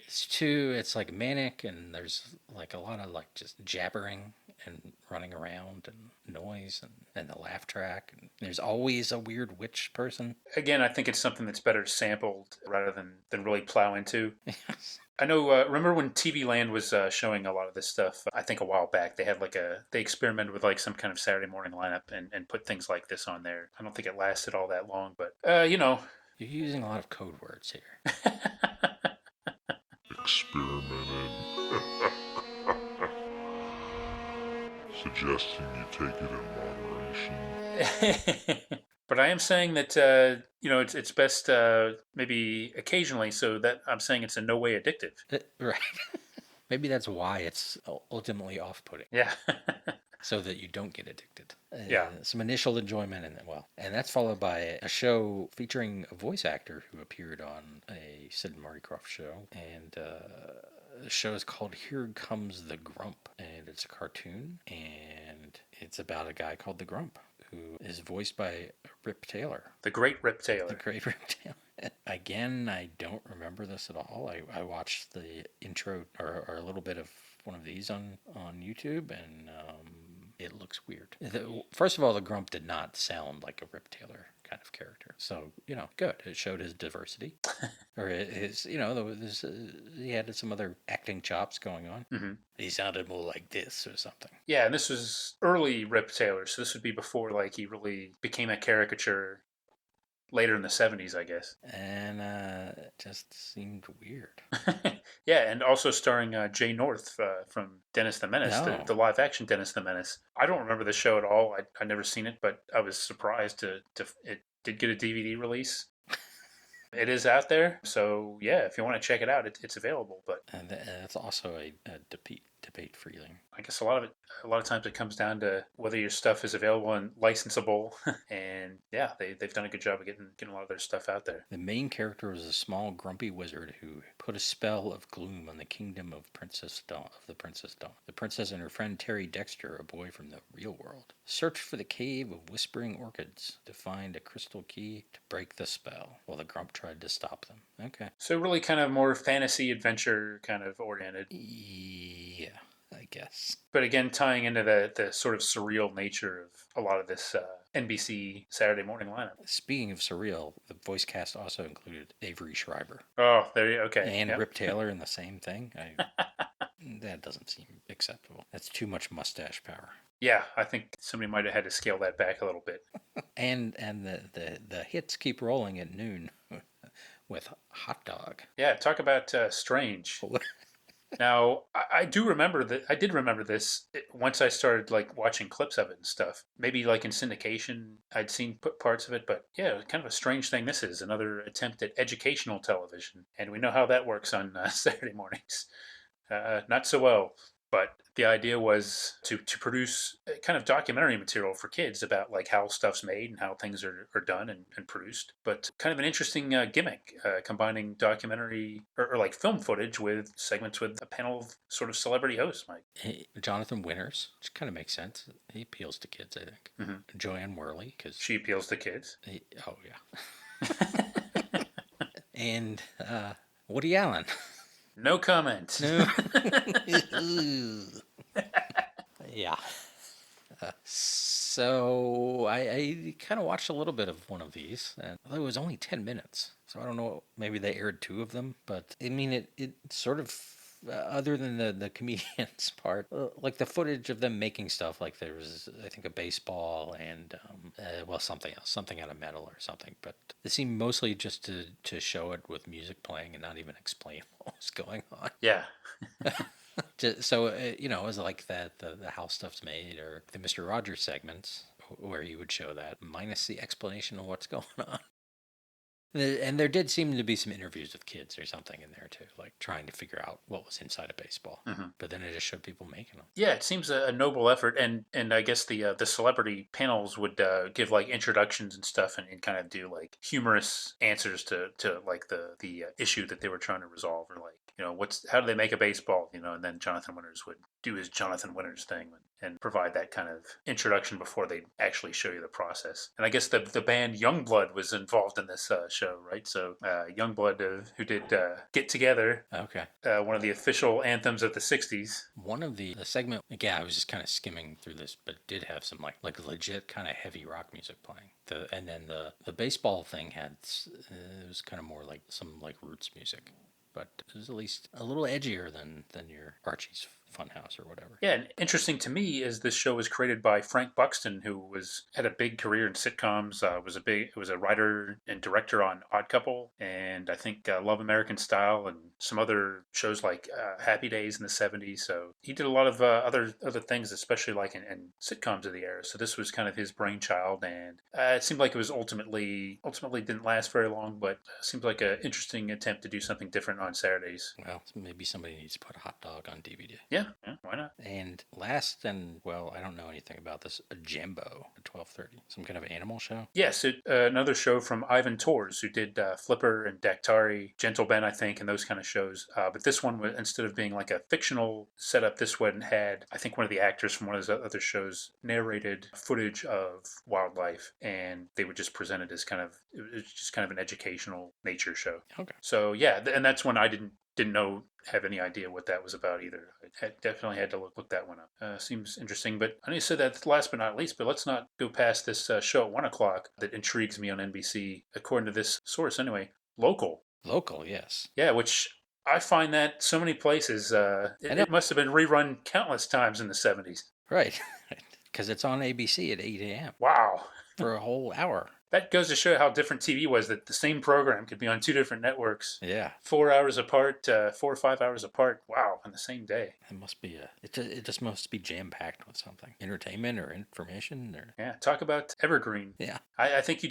It's like manic, and there's like a lot of like just jabbering and running around and noise and the laugh track. And there's always a weird witch person. Again, I think it's something that's better sampled rather than really plow into. Yes. I know, remember when TV Land was showing a lot of this stuff, I think a while back, they had they experimented with like some kind of Saturday morning lineup and put things like this on there. I don't think it lasted all that long, but, You're using a lot of code words here. Experimented. Suggesting you take it in moderation. But I am saying that, it's best maybe occasionally, so that I'm saying it's in no way addictive. Right. Maybe that's why it's ultimately off-putting. Yeah. So that you don't get addicted. Yeah. Some initial enjoyment, and that's followed by a show featuring a voice actor who appeared on a Sid and Marty Krofft show, and the show is called Here Comes the Grump, and it's a cartoon, and it's about a guy called the Grump who is voiced by Rip Taylor. The great Rip The Taylor. great Rip Taylor. Again, I don't remember this at all. I watched the intro or a little bit of one of these on YouTube, and it looks weird. First of all, the Grump did not sound like a Rip Taylor kind of character. So, good. It showed his diversity. Or his, he had some other acting chops going on. Mm-hmm. He sounded more like this or something. Yeah, and this was early Rip Taylor, so this would be before like he really became a caricature later in the 70s, I guess. And it just seemed weird. Yeah, and also starring Jay North from Dennis the Menace, No. the live action Dennis the Menace. I don't remember the show at all. I never seen it, but I was surprised to it did get a DVD release. It is out there, so yeah, if you want to check it out, it's available. But And that's also a debate feeling. I guess a lot of times it comes down to whether your stuff is available and licensable. And yeah, they've done a good job of getting a lot of their stuff out there. The main character was a small, grumpy wizard who put a spell of gloom on the kingdom of the Princess Dawn. The princess and her friend Terry Dexter, a boy from the real world, searched for the cave of whispering orchids to find a crystal key to break the spell, while the Grump tried to stop them. Okay. So really kind of more fantasy adventure kind of oriented. Yeah, I guess. But again, tying into the sort of surreal nature of a lot of this NBC Saturday morning lineup. Speaking of surreal, the voice cast also included Avery Schreiber. Oh, there you okay. And Yep. Rip Taylor in the same thing. That doesn't seem acceptable. That's too much mustache power. Yeah, I think somebody might have had to scale that back a little bit. And the hits keep rolling at noon with Hot Dog. Yeah, talk about strange. Now, I do remember that. I did remember this once I started like watching clips of it and stuff. Maybe like in syndication, I'd seen parts of it, but yeah, kind of a strange thing. This is another attempt at educational television, and we know how that works on Saturday mornings. Not so well. But the idea was to produce a kind of documentary material for kids about like how stuff's made and how things are done and produced. But kind of an interesting gimmick, combining documentary or like film footage with segments with a panel of sort of celebrity hosts, Mike. Hey, Jonathan Winters, which kind of makes sense. He appeals to kids, I think. Mm-hmm. Joanne Worley, because She appeals to kids. oh yeah. And Woody Allen. No comment. No. Yeah. So I kind of watched a little bit of one of these, and it was only 10 minutes. So I don't know, maybe they aired 2 of them, but I mean, it sort of, other than the comedians part, like the footage of them making stuff, like there was, I think, a baseball and, something else, something out of metal or something, but it seemed mostly just to show it with music playing and not even explain what was going on. Yeah. So, it was like that the how stuff's made, or the Mr. Rogers segments where he would show that, minus the explanation of what's going on. And there did seem to be some interviews with kids or something in there too, like trying to figure out what was inside a baseball. Mm-hmm. But then it just showed people making them. Yeah, it seems a noble effort, and I guess the celebrity panels would give like introductions and stuff, and kind of do like humorous answers to like the issue that they were trying to resolve, or like how do they make a baseball, and then Jonathan Winters would do his Jonathan Winters thing and provide that kind of introduction before they actually show you the process. And I guess the band Youngblood was involved in this show, right? So Youngblood, who did Get Together, Okay. one of the official anthems of the 60s. One of the segment, yeah, I was just kind of skimming through this, but it did have some like legit kind of heavy rock music playing. And then the baseball thing had, it was kind of more like some like roots music. But it was at least a little edgier than your Archie's Funhouse or whatever. Yeah, and interesting to me is this show was created by Frank Buxton, who had a big career in sitcoms. Was a writer and director on Odd Couple, and I think Love American Style, and some other shows like Happy Days in the '70s. So he did a lot of other things, especially like in sitcoms of the era. So this was kind of his brainchild, and it seemed like it was ultimately didn't last very long, but seemed like an interesting attempt to do something different on Saturdays. Well, maybe somebody needs to put a Hot Dog on DVD. Yeah, yeah, why not? And last, and well, I don't know anything about this, Jambo at 12:30. Some kind of animal show. Yes, another show from Ivan Tors, who did Flipper and Daktari, Gentle Ben, I think, and those kind of shows. But this one, instead of being like a fictional setup, this one had, I think, one of the actors from one of those other shows narrated footage of wildlife, and they would just present it as it was just kind of an educational nature show. Okay. So yeah, and that's when I didn't know have any idea what that was about either. I definitely had to look that one up. Seems interesting, but I need to say that last but not least. But let's not go past this show at 1 o'clock that intrigues me on NBC, according to this source anyway. Local, Local, yes. yeah, which I find that so many places. I know. It must have been rerun countless times in the 70s. Right. Because it's on ABC at 8 a.m. Wow. for a whole hour. That goes to show how different TV was, that the same program could be on two different networks. Yeah. 4 hours apart, 4 or 5 hours apart. Wow, on the same day. It must be it just must be jam packed with something, entertainment or information or. Yeah, talk about evergreen. Yeah. I think you'll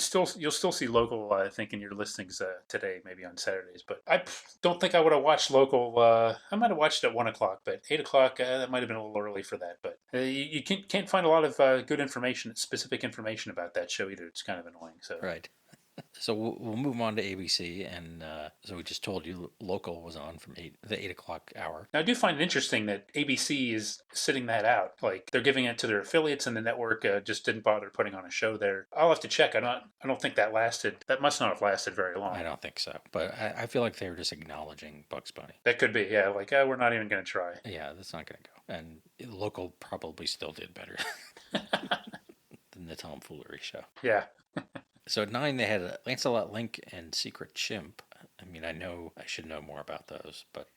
still see local. I think in your listings today, maybe on Saturdays. But I don't think I would have watched local. I might have watched it at 1 o'clock, but 8 o'clock that might have been a little early for that. But you can't find a lot of good information, specific information about that show either. It's kind of annoying. So Right. So we'll move on to ABC, and so we just told you local was on from the 8 o'clock hour. now I do find it interesting that ABC is sitting that out. Like they're giving it to their affiliates, and the network just didn't bother putting on a show there. I'll have to check. I don't think that lasted. That must not have lasted very long. I don't think so, but I feel like they were just acknowledging Bugs Bunny. That could be, yeah. Like we're not even going to try. Yeah, that's not going to go. And local probably still did better than the tomfoolery show. Yeah. So at 9 they had Lancelot Link and Secret Chimp. I mean, I know I should know more about those, but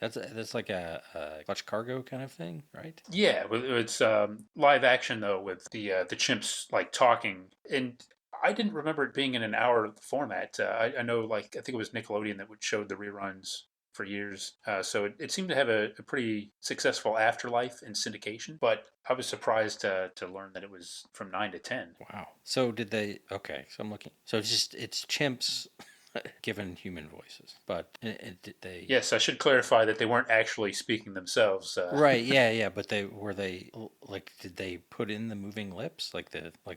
that's like a Clutch Cargo kind of thing, right? Yeah, it's live action though, with the chimps like talking, and I didn't remember it being in an hour format. I know, like I think it was Nickelodeon that would show the reruns for years, so it seemed to have a pretty successful afterlife in syndication. But I was surprised to learn that it was from 9 to 10. Wow. So did they? Okay, so I'm looking. So it's chimps given human voices, but did they? Yes, I should clarify that they weren't actually speaking themselves. Right. Yeah. But they like? Did they put in the moving lips?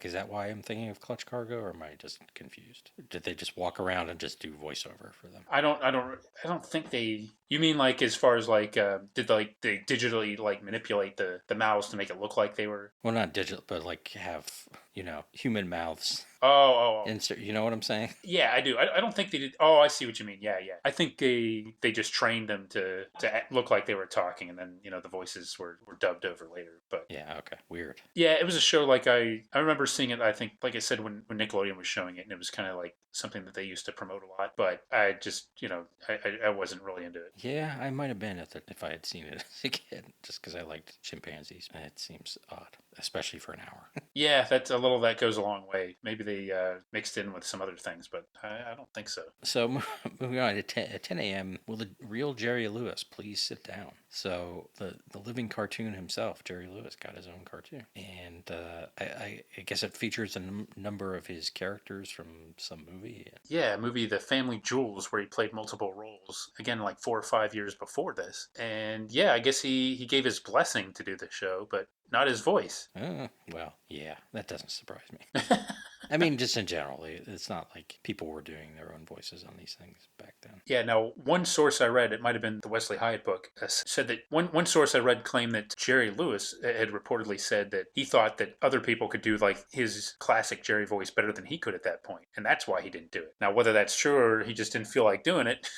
Is that why I'm thinking of Clutch Cargo, or am I just confused? Did they just walk around and just do voiceover for them? I don't think they. You mean like as far as like did they digitally like manipulate the mouths to make it look like they were? Well, not digital, but like have human mouths. Oh. Insert. You know what I'm saying? Yeah, I do. I don't think they did. Oh, I see what you mean. Yeah. I think they just trained them to look like they were talking, and then the voices were dubbed over later. But Yeah. Okay. Weird. yeah, it was a show like I remember seeing it. I think, like I said, when Nickelodeon was showing it, and it was kind of like something that they used to promote a lot. But I just I wasn't really into it. Yeah, I might have been if I had seen it as a kid, just because I liked chimpanzees. It seems odd, especially for an hour. Yeah, that's a little that goes a long way. Maybe they mixed in with some other things, but I don't think so. So moving on at 10 a.m. Will the real Jerry Lewis please sit down? So the living cartoon himself, Jerry Lewis, got his own cartoon, and I guess it features a number of his characters from some movie. Yeah, movie The Family Jewels, where he played multiple roles. Again, like 4 or 5 years before this. And yeah, I guess he gave his blessing to do the show, but not his voice. Well, yeah, that doesn't surprise me. I mean, just in general, it's not like people were doing their own voices on these things back then. Yeah, now, one source I read, it might have been the Wesley Hyatt book, said that one source I read claimed that Jerry Lewis had reportedly said that he thought that other people could do like his classic Jerry voice better than he could at that point, and that's why he didn't do it. Now, whether that's true or he just didn't feel like doing it,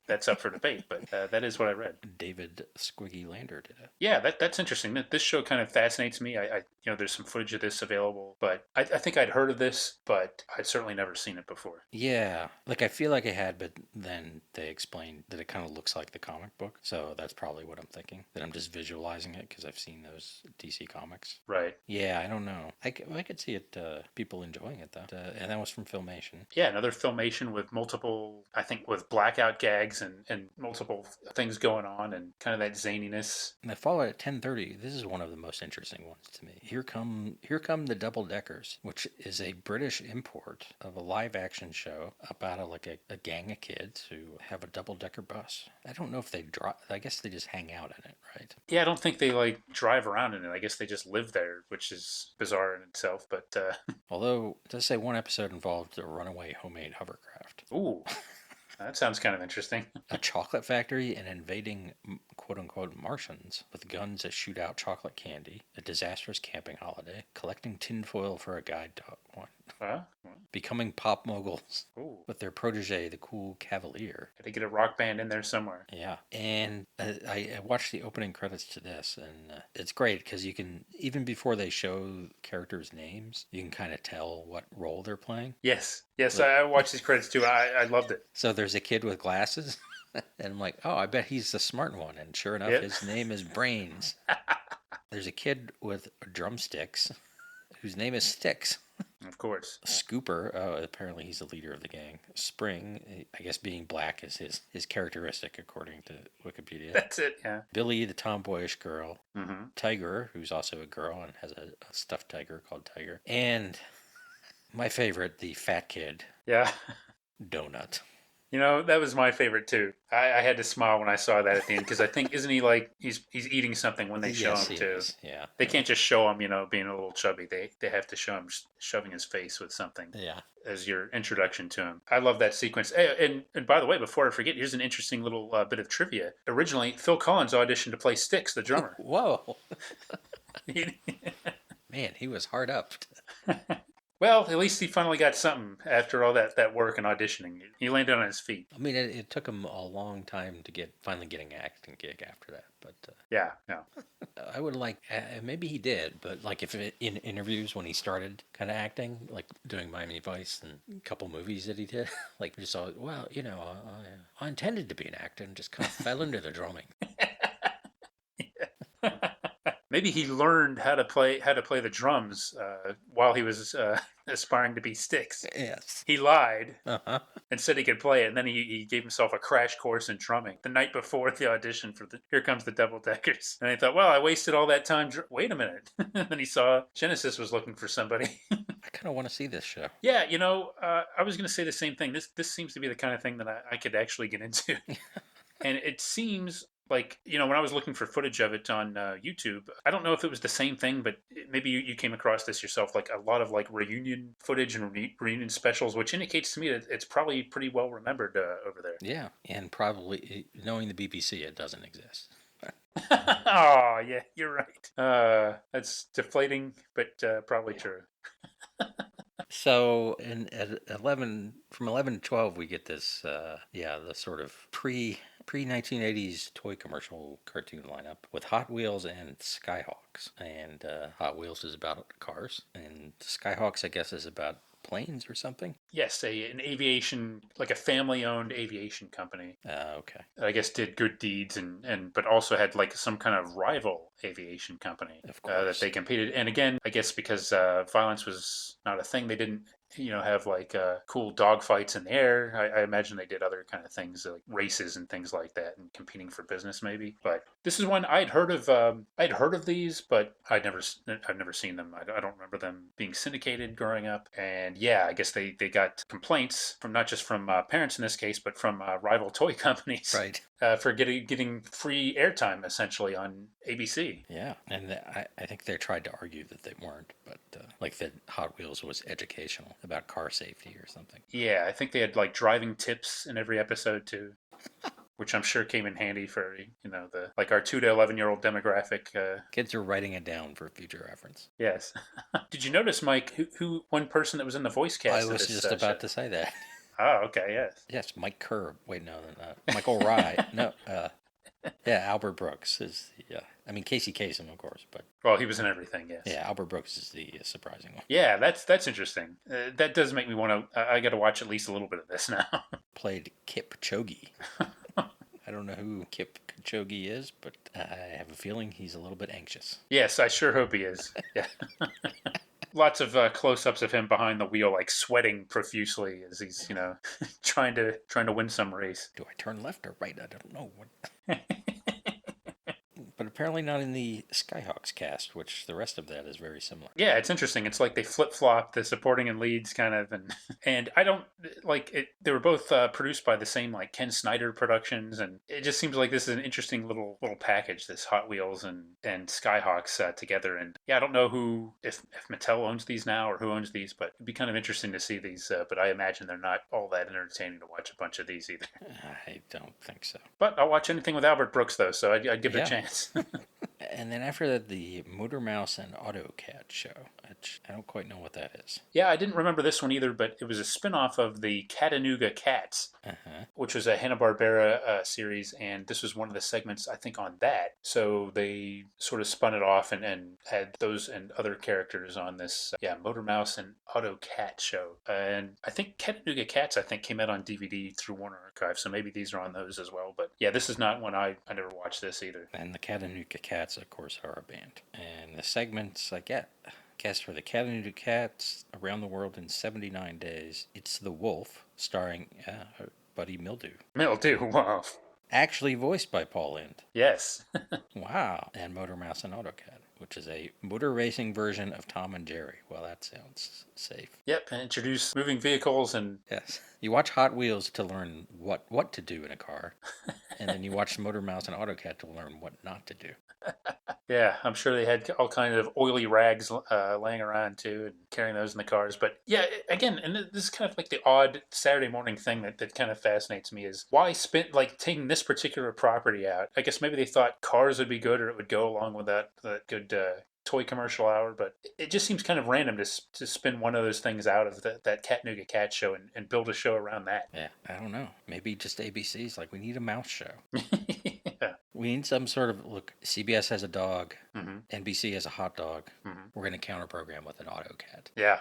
that's up for debate, but that is what I read. David Squiggy Lander did it. Yeah, that's interesting. This show kind of fascinates me. I there's some footage of this available, but I think I'd heard of this, but I'd certainly never seen it before. Yeah, like I feel like I had, but then they explained that it kind of looks like the comic book, so that's probably what I'm thinking. That I'm just visualizing it because I've seen those DC comics. Right. Yeah, I don't know. I could see it. People enjoying it though, and that was from Filmation. Yeah, another Filmation with multiple, I think, with blackout gags and multiple things going on and kind of that zaniness. And they follow at 10:30. This is one of the most interesting ones to me. Here come the Double Deckers, which is a British import of a live-action show about a gang of kids who have a double-decker bus. I don't know if they drive. I guess they just hang out in it, right? Yeah, I don't think they like drive around in it. I guess they just live there, which is bizarre in itself. But Although it does say one episode involved a runaway homemade hovercraft. ooh, that sounds kind of interesting. A chocolate factory and invading quote-unquote Martians with guns that shoot out chocolate candy, a disastrous camping holiday, collecting tinfoil for a guide dog, Huh? becoming pop moguls Ooh, with their protege, the cool Cavalier. got to get a rock band in there somewhere. Yeah, and I watched the opening credits to this, and it's great because you can, even before they show characters' names, you can kind of tell what role they're playing. Yes, yes, Look. I watched these credits too. I loved it. So there's a kid with glasses, and I'm like, oh, I bet he's the smart one. And sure enough, Yep. his name is Brains. There's a kid with drumsticks whose name is Sticks. Of course. Scooper, apparently he's the leader of the gang. Spring, I guess being black is his characteristic according to Wikipedia. That's it. Yeah. Billy, the tomboyish girl. Mm-hmm. Tiger, who's also a girl and has a stuffed tiger called Tiger. And my favorite, the fat kid, Yeah. Doughnut. You know, that was my favorite too. I had to smile when I saw that at the end because I think isn't he like he's eating something when they show Yes, him he too. is. Yeah. They can't just show him, being a little chubby. They have to show him shoving his face with something Yeah. as your introduction to him. I love that sequence. And by the way, before I forget, here's an interesting little bit of trivia. Originally, Phil Collins auditioned to play Styx, the drummer. Whoa. Man, he was hard up. Well, at least he finally got something after all that work and auditioning. He landed on his feet. I mean, it took him a long time to finally getting an acting gig after that. But Yeah, no. I would like, maybe he did, but like if in interviews when he started kind of acting, like doing Miami Vice and a couple movies that he did, like just saw, well, I intended to be an actor and just kind of fell into the drumming. Maybe he learned how to play the drums while he was aspiring to be Styx. Yes. He lied Uh-huh. and said he could play it, and then he gave himself a crash course in drumming the night before the audition for Here Comes the Double Deckers. And he thought, well, I wasted all that time. Wait a minute. And then he saw Genesis was looking for somebody. I kind of want to see this show. Yeah, I was going to say the same thing. This seems to be the kind of thing that I could actually get into. And it seems like, when I was looking for footage of it on YouTube, I don't know if it was the same thing, but maybe you came across this yourself, like a lot of like reunion footage and reunion specials, which indicates to me that it's probably pretty well remembered over there. Yeah, and probably knowing the BBC, it doesn't exist. Oh, yeah, you're right. That's deflating, but probably true. So at from 11 to 12, we get this, the sort of pre-1980s toy commercial cartoon lineup with Hot Wheels and Skyhawks. And Hot Wheels is about cars, and Skyhawks, I guess, is about planes or something. Yes, an aviation, like a family-owned aviation company. Okay. I guess did good deeds and but also had like some kind of rival aviation company Of course. that they competed. And again, I guess because violence was not a thing, they didn't have like cool dogfights in the air. I imagine they did other kind of things like races and things like that and competing for business maybe. But this is one I'd heard of. I'd heard of these, but I've never seen them. I don't remember them being syndicated growing up. And yeah, I guess they got complaints from not just from parents in this case, but from rival toy companies. Right. For getting free airtime essentially on ABC. Yeah, and I think they tried to argue that they weren't, but like that Hot Wheels was educational about car safety or something. Yeah, I think they had like driving tips in every episode too, which I'm sure came in handy for our 2 to 11-year-old demographic. Kids are writing it down for future reference. Yes. Did you notice, Mike, who one person that was in the voice cast? I was of this, just about to say that. Oh, okay, yes. Yes, Mike Kerr. Wait, no, Michael Rye. No, yeah, Albert Brooks is the. I mean, Casey Kasem, of course, but Well, he was in everything, yes. yeah, Albert Brooks is the surprising one. Yeah, that's interesting. That does make me want to. I got to watch at least a little bit of this now. Played Kip Chogi. I don't know who Kip Chogi is, but I have a feeling he's a little bit anxious. Yes, I sure hope he is. Yeah. Lots of close-ups of him behind the wheel, like sweating profusely as he's, trying to win some race. Do I turn left or right? I don't know. What... But apparently not in the Skyhawks cast, which the rest of that is very similar. Yeah, it's interesting. It's like they flip flop the supporting and leads kind of, and and I don't like it. They were both produced by the same like Ken Snyder Productions, and it just seems like this is an interesting little package. This Hot Wheels and Skyhawks together, and yeah, I don't know who if Mattel owns these now or who owns these, but it'd be kind of interesting to see these. But I imagine they're not all that entertaining to watch a bunch of these either. I don't think so. But I'll watch anything with Albert Brooks though, so I'd give it a chance. And then after that, the Motor Mouse and AutoCAD show, which I don't quite know what that is. Yeah, I didn't remember this one either, but it was a spin-off of the Chattanooga Cats, which was a Hanna-Barbera series, and this was one of the segments, I think, on that. So they sort of spun it off and had those and other characters on this, Motor Mouse and AutoCat show. And I think Chattanooga Cats, came out on DVD through Warner Archive, so maybe these are on those as well. But yeah, this is not one I never watched this either. And the Chattanooga Cats, of course, are a band. And the segments, cast for the Chattanooga Cats around the world in 79 days. It's the Wolf, starring Buddy Mildew. Mildew, wow. Actually voiced by Paul Lynde. Yes. Wow. And Motor Mouse and AutoCAD, which is a motor racing version of Tom and Jerry. Well, that sounds safe. Yep, and introduce moving vehicles and... Yes. You watch Hot Wheels to learn what to do in a car, and then you watch Motor Mouse and AutoCAD to learn what not to do. Yeah, I'm sure they had all kind of oily rags laying around too, and carrying those in the cars. But yeah, again, and this is kind of like the odd Saturday morning thing that kind of fascinates me is why spend like taking this particular property out. I guess maybe they thought cars would be good, or it would go along with that good toy commercial hour, but it just seems kind of random to spin one of those things out of that Chattanooga Cat show and build a show around that. Yeah, I don't know. Maybe just ABC's like, we need a mouse show. Yeah. We need some sort of, look, CBS has a dog, NBC has a hot dog. We're going to counter program with an AutoCAD. Yeah.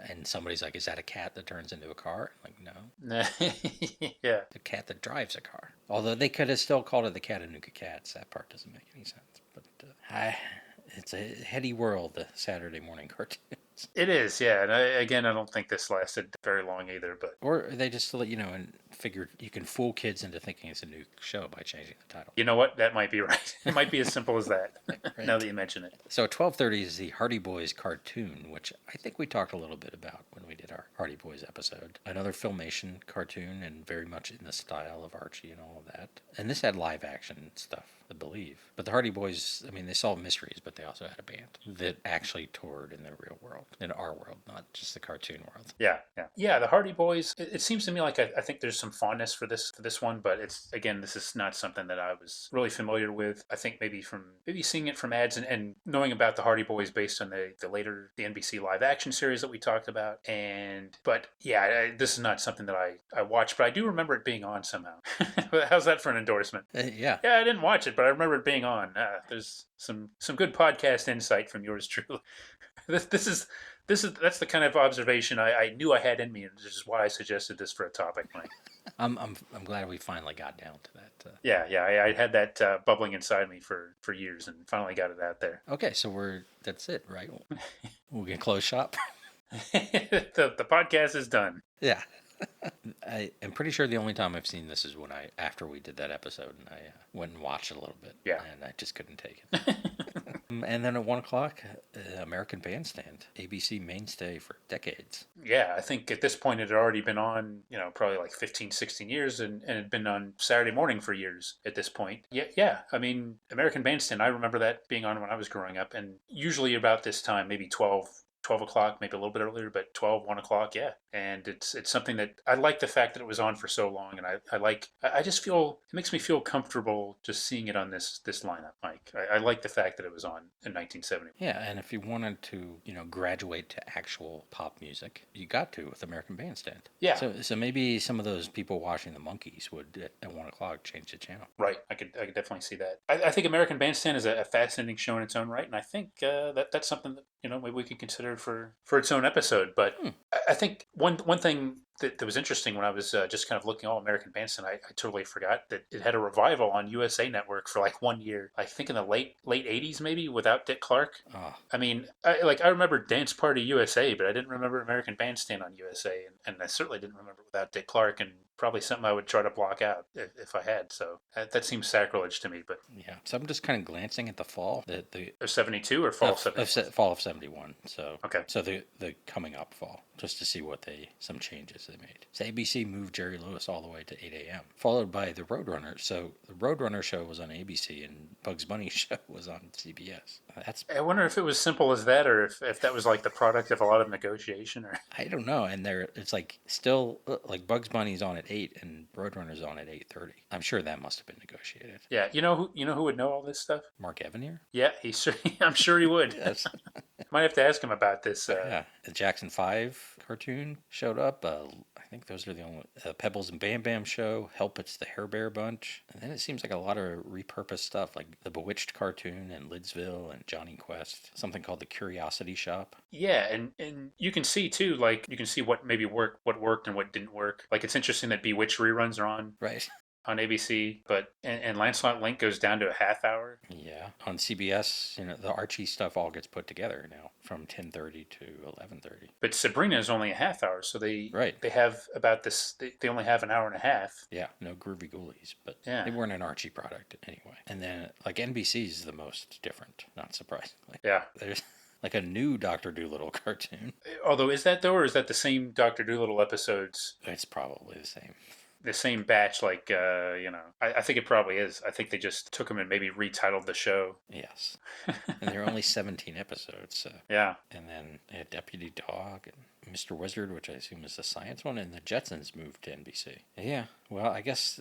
And somebody's like, is that a cat that turns into a car? Like, no. Yeah. The cat that drives a car. Although they could have still called it the Chattanooga Cats. That part doesn't make any sense. But it's a heady world, the Saturday morning cartoons. It is, yeah. And I don't think this lasted very long either. But or they just let and figured you can fool kids into thinking it's a new show by changing the title. You know what? That might be right. It might be as simple as that. Right. Now that you mention it. So 12:30 is the Hardy Boys cartoon, which I think we talked a little bit about when we did our Hardy Boys episode. Another Filmation cartoon, and very much in the style of Archie and all of that. And this had live action stuff, I believe. But the Hardy Boys, they solved mysteries, but they also had a band that actually toured in the real world, in our world, not just the cartoon world. Yeah. The Hardy Boys. It seems to me like I think there's some fondness for this one, but this is not something that I was really familiar with. I think maybe seeing it from ads and knowing about the Hardy Boys based on the NBC live action series that we talked about. But this is not something that I watched, but I do remember it being on somehow. How's that for an endorsement? Yeah, I didn't watch it, but I remember it being on. There's some good podcast insight from yours truly. That's the kind of observation I knew I had in me, and this is why I suggested this for a topic, Mike. I'm glad we finally got down to that. I had that bubbling inside me for years, and finally got it out there. Okay, so that's it, right? We can close shop. The podcast is done. Yeah. I am pretty sure the only time I've seen this is after we did that episode, and I went and watched it a little bit. Yeah. And I just couldn't take it. And then at 1 o'clock, American Bandstand, ABC mainstay for decades. Yeah, I think at this point it had already been on, probably like 15, 16 years and had been on Saturday morning for years at this point. Yeah. American Bandstand, I remember that being on when I was growing up, and usually about this time, maybe 12 o'clock, maybe a little bit earlier, but 12, 1 o'clock, yeah. And it's something that I like the fact that it was on for so long, and I just feel, it makes me feel comfortable just seeing it on this lineup, Mike. I like the fact that it was on in 1970. Yeah, and if you wanted to, graduate to actual pop music, you got to with American Bandstand. Yeah. So maybe some of those people watching the Monkees would, at 1 o'clock, change the channel. Right, I could definitely see that. I think American Bandstand is a fascinating show in its own right, and I think that's something that, maybe we could consider for its own episode. But I think one thing that was interesting when I was just kind of looking all American Bandstand. I totally forgot that it had a revival on USA Network for like 1 year. I think in the late '80s maybe without Dick Clark. Oh, I mean, I remember Dance Party USA, but I didn't remember American Bandstand on USA, and I certainly didn't remember without Dick Clark, and probably something I would try to block out if I had. So that seems sacrilege to me. But yeah. So I'm just kind of glancing at the fall, the or 72 or fall 71. fall of '71. So Okay. so the coming up fall, just to see what some changes they made. So ABC moved Jerry Lewis all the way to 8 a.m., followed by the Roadrunner. So the Roadrunner show was on ABC, and Bugs Bunny show was on CBS. That's I wonder if it was simple as that, or if that was like the product of a lot of negotiation, or I don't know. And it's like still like Bugs Bunny's on at 8 and Roadrunner's on at 8:30. I'm sure that must have been negotiated. yeah. You know who would know all this stuff? Mark Evanier? Yeah, I'm sure he would. Yes. Might have to ask him about this. Yeah. The Jackson 5 cartoon showed up. I think those are the only Pebbles and Bam Bam show. Help, It's the Hair Bear Bunch. And then it seems like a lot of repurposed stuff, like the Bewitched cartoon and Lidsville and Johnny Quest. Something called the Curiosity Shop. Yeah, and you can see too, like you can see what maybe what worked and what didn't work. Like it's interesting that Bewitched reruns are Right. on ABC, but and Lancelot Link goes down to a half hour. Yeah. On CBS, the Archie stuff all gets put together now from 10:30 to 11:30. But Sabrina is only a half hour, so Right. they have about this. They only have an hour and a half. Yeah, no Groovy Ghoulies, but Yeah. they weren't an Archie product anyway. And then, like, NBC is the most different, not surprisingly. Yeah. There's like a new Doctor Dolittle cartoon. Although is that though, or is that the same Doctor Dolittle episodes? It's probably the same. The same batch, like I think it probably is. I think they just took them and maybe retitled the show. Yes. And there are only 17 episodes. So. Yeah. And then they had Deputy Dog and Mr. Wizard, which I assume is the science one, and the Jetsons moved to NBC. Yeah. Well, I guess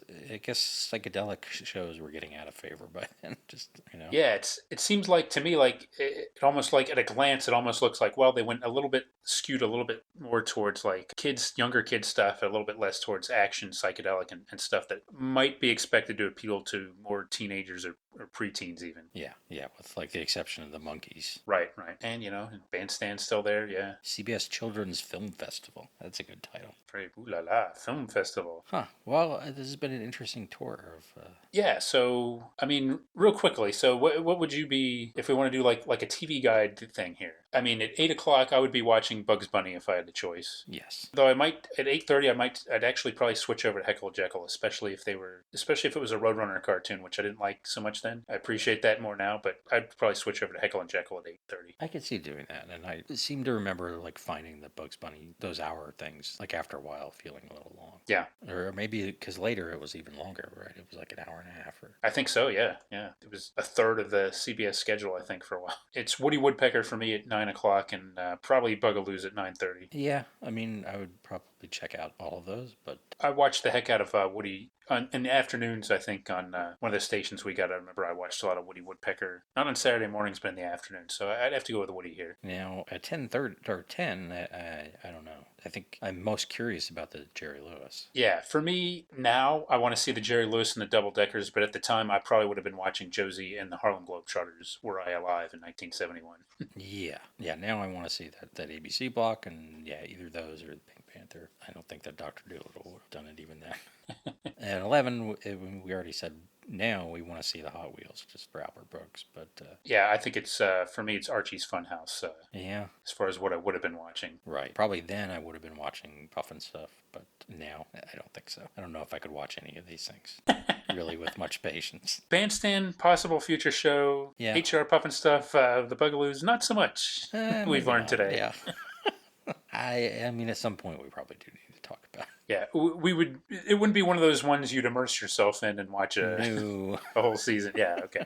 psychedelic shows were getting out of favor by then. Just Yeah, it seems like to me like it almost like at a glance it almost looks like well they went a little bit skewed a little bit more towards like younger kids stuff, a little bit less towards action, psychedelic, and stuff that might be expected to appeal to more teenagers or preteens even. Yeah, with like the exception of the Monkees. Right. And Bandstand's still there, yeah. CBS Children's Film Festival. That's a good title. Ooh la la, film festival. Huh. Well, this has been an interesting tour of. Yeah. So I mean, real quickly. So what would you be if we want to do like a TV guide thing here? I mean, at 8 o'clock, I would be watching Bugs Bunny if I had the choice. Yes. Though I might at 8:30, I'd actually probably switch over to Heckle and Jekyll, especially if it was a Roadrunner cartoon, which I didn't like so much then. I appreciate that more now, but I'd probably switch over to Heckle and Jekyll at 8:30. I could see doing that, and I seem to remember like finding the Bugs Bunny those hour things like after a while feeling a little long. Yeah. Or maybe because later it was even longer, right? It was like an hour and a half. Or I think so. Yeah. It was a third of the CBS schedule, I think, for a while. It's Woody Woodpecker for me at 9 o'clock, and probably Bugaloos at 9:30. Yeah, I mean, I would probably check out all of those, but I watched the heck out of Woody in the afternoons. I think on one of the stations we got. I remember I watched a lot of Woody Woodpecker, not on Saturday mornings, but in the afternoon. So I'd have to go with Woody here. now at 10:30 or 10, I don't know. I think I'm most curious about the Jerry Lewis. Yeah, for me now, I want to see the Jerry Lewis and the Double Deckers, but at the time, I probably would have been watching Josie and the Harlem Globetrotters. Were I alive in 1971? Yeah. Now I want to see that ABC block, and yeah, either those or the Pink Panther. I don't think that Dr. Dolittle would have done it even then. At 11, we already said now we want to see the Hot Wheels just for Albert Brooks, but Yeah, I think it's for me. It's Archie's Funhouse. yeah, As far as what I would have been watching. right. Probably then I would have been watching Puff and stuff, but now I don't think so. I don't know if I could watch any of these things really with much patience. Bandstand, possible future show. Yeah. HR Puff and stuff. The Bugaloos, not so much. We've Maybe learned not, today. Yeah. I mean, at some point we probably do need to talk about. Yeah, we would. It wouldn't be one of those ones you'd immerse yourself in and watch No. a whole season. Yeah, okay.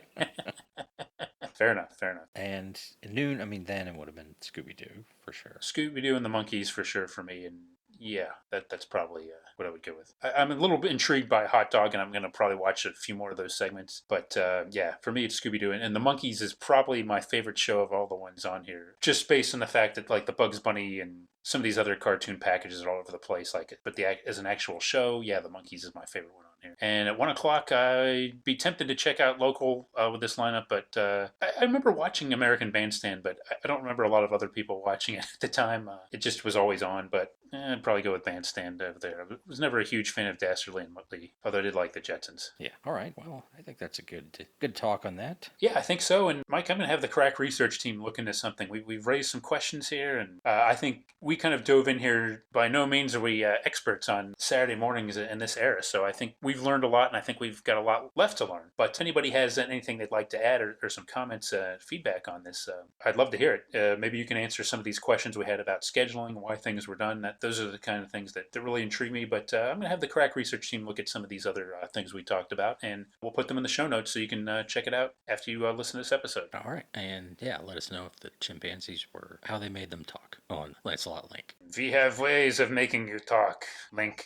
Fair enough. And at noon, I mean, then it would have been Scooby Doo for sure. Scooby Doo and the Monkees for sure for me, and yeah, that's probably what I would go with. I'm a little bit intrigued by Hot Dog, and I'm going to probably watch a few more of those segments. But yeah, for me, it's Scooby Doo, and the Monkees is probably my favorite show of all the ones on here, just based on the fact that like the Bugs Bunny and some of these other cartoon packages are all over the place. But as an actual show, yeah, the Monkees is my favorite one on here. And at 1 o'clock, I'd be tempted to check out local with this lineup, but I remember watching American Bandstand, but I don't remember a lot of other people watching it at the time. It just was always on. But I'd probably go with Bandstand over there. I was never a huge fan of Dastardly and Muttley, although I did like the Jetsons. Yeah. All right. Well, I think that's a good talk on that. Yeah, I think so. And Mike, I'm going to have the crack research team look into something. We've raised some questions here, and I think we kind of dove in here. By no means are we experts on Saturday mornings in this era, so I think we've learned a lot, and I think we've got a lot left to learn. But if anybody has anything they'd like to add or some comments, feedback on this, I'd love to hear it. Maybe you can answer some of these questions we had about scheduling, why things were done. Those are the kind of things that really intrigue me. But I'm going to have the crack research team look at some of these other things we talked about, and we'll put them in the show notes so you can check it out after you listen to this episode. All right. And yeah, let us know if the chimpanzees were, how they made them talk on Lancelot Link. We have ways of making you talk, Link.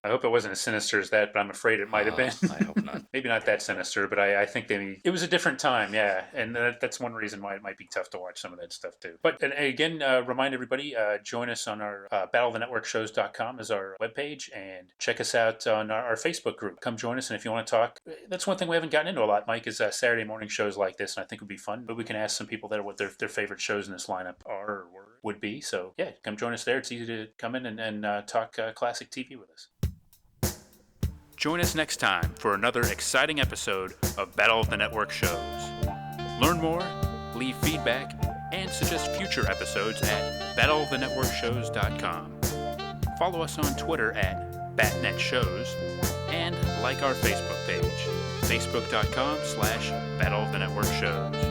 I hope it wasn't as sinister as that, but I'm afraid it might have been. I hope not. Maybe not that sinister, but I think it was a different time, yeah. And that's one reason why it might be tough to watch some of that stuff, too. But and again, remind everybody, join us on our battleofthenetworkshows.com is our webpage, and check us out on our Facebook group. Come join us, and if you want to talk, that's one thing we haven't gotten into a lot, Mike, is Saturday morning shows like this, and I think would be fun. But we can ask some people there what their favorite shows in this lineup are or would be. So, yeah, come join us there. It's easy to come in and talk classic TV with us. Join us next time for another exciting episode of Battle of the Network Shows. Learn more, leave feedback, and suggest future episodes at battleofthenetworkshows.com. Follow us on Twitter at BatNetShows, and like our Facebook page, facebook.com/Battle of the Network Shows.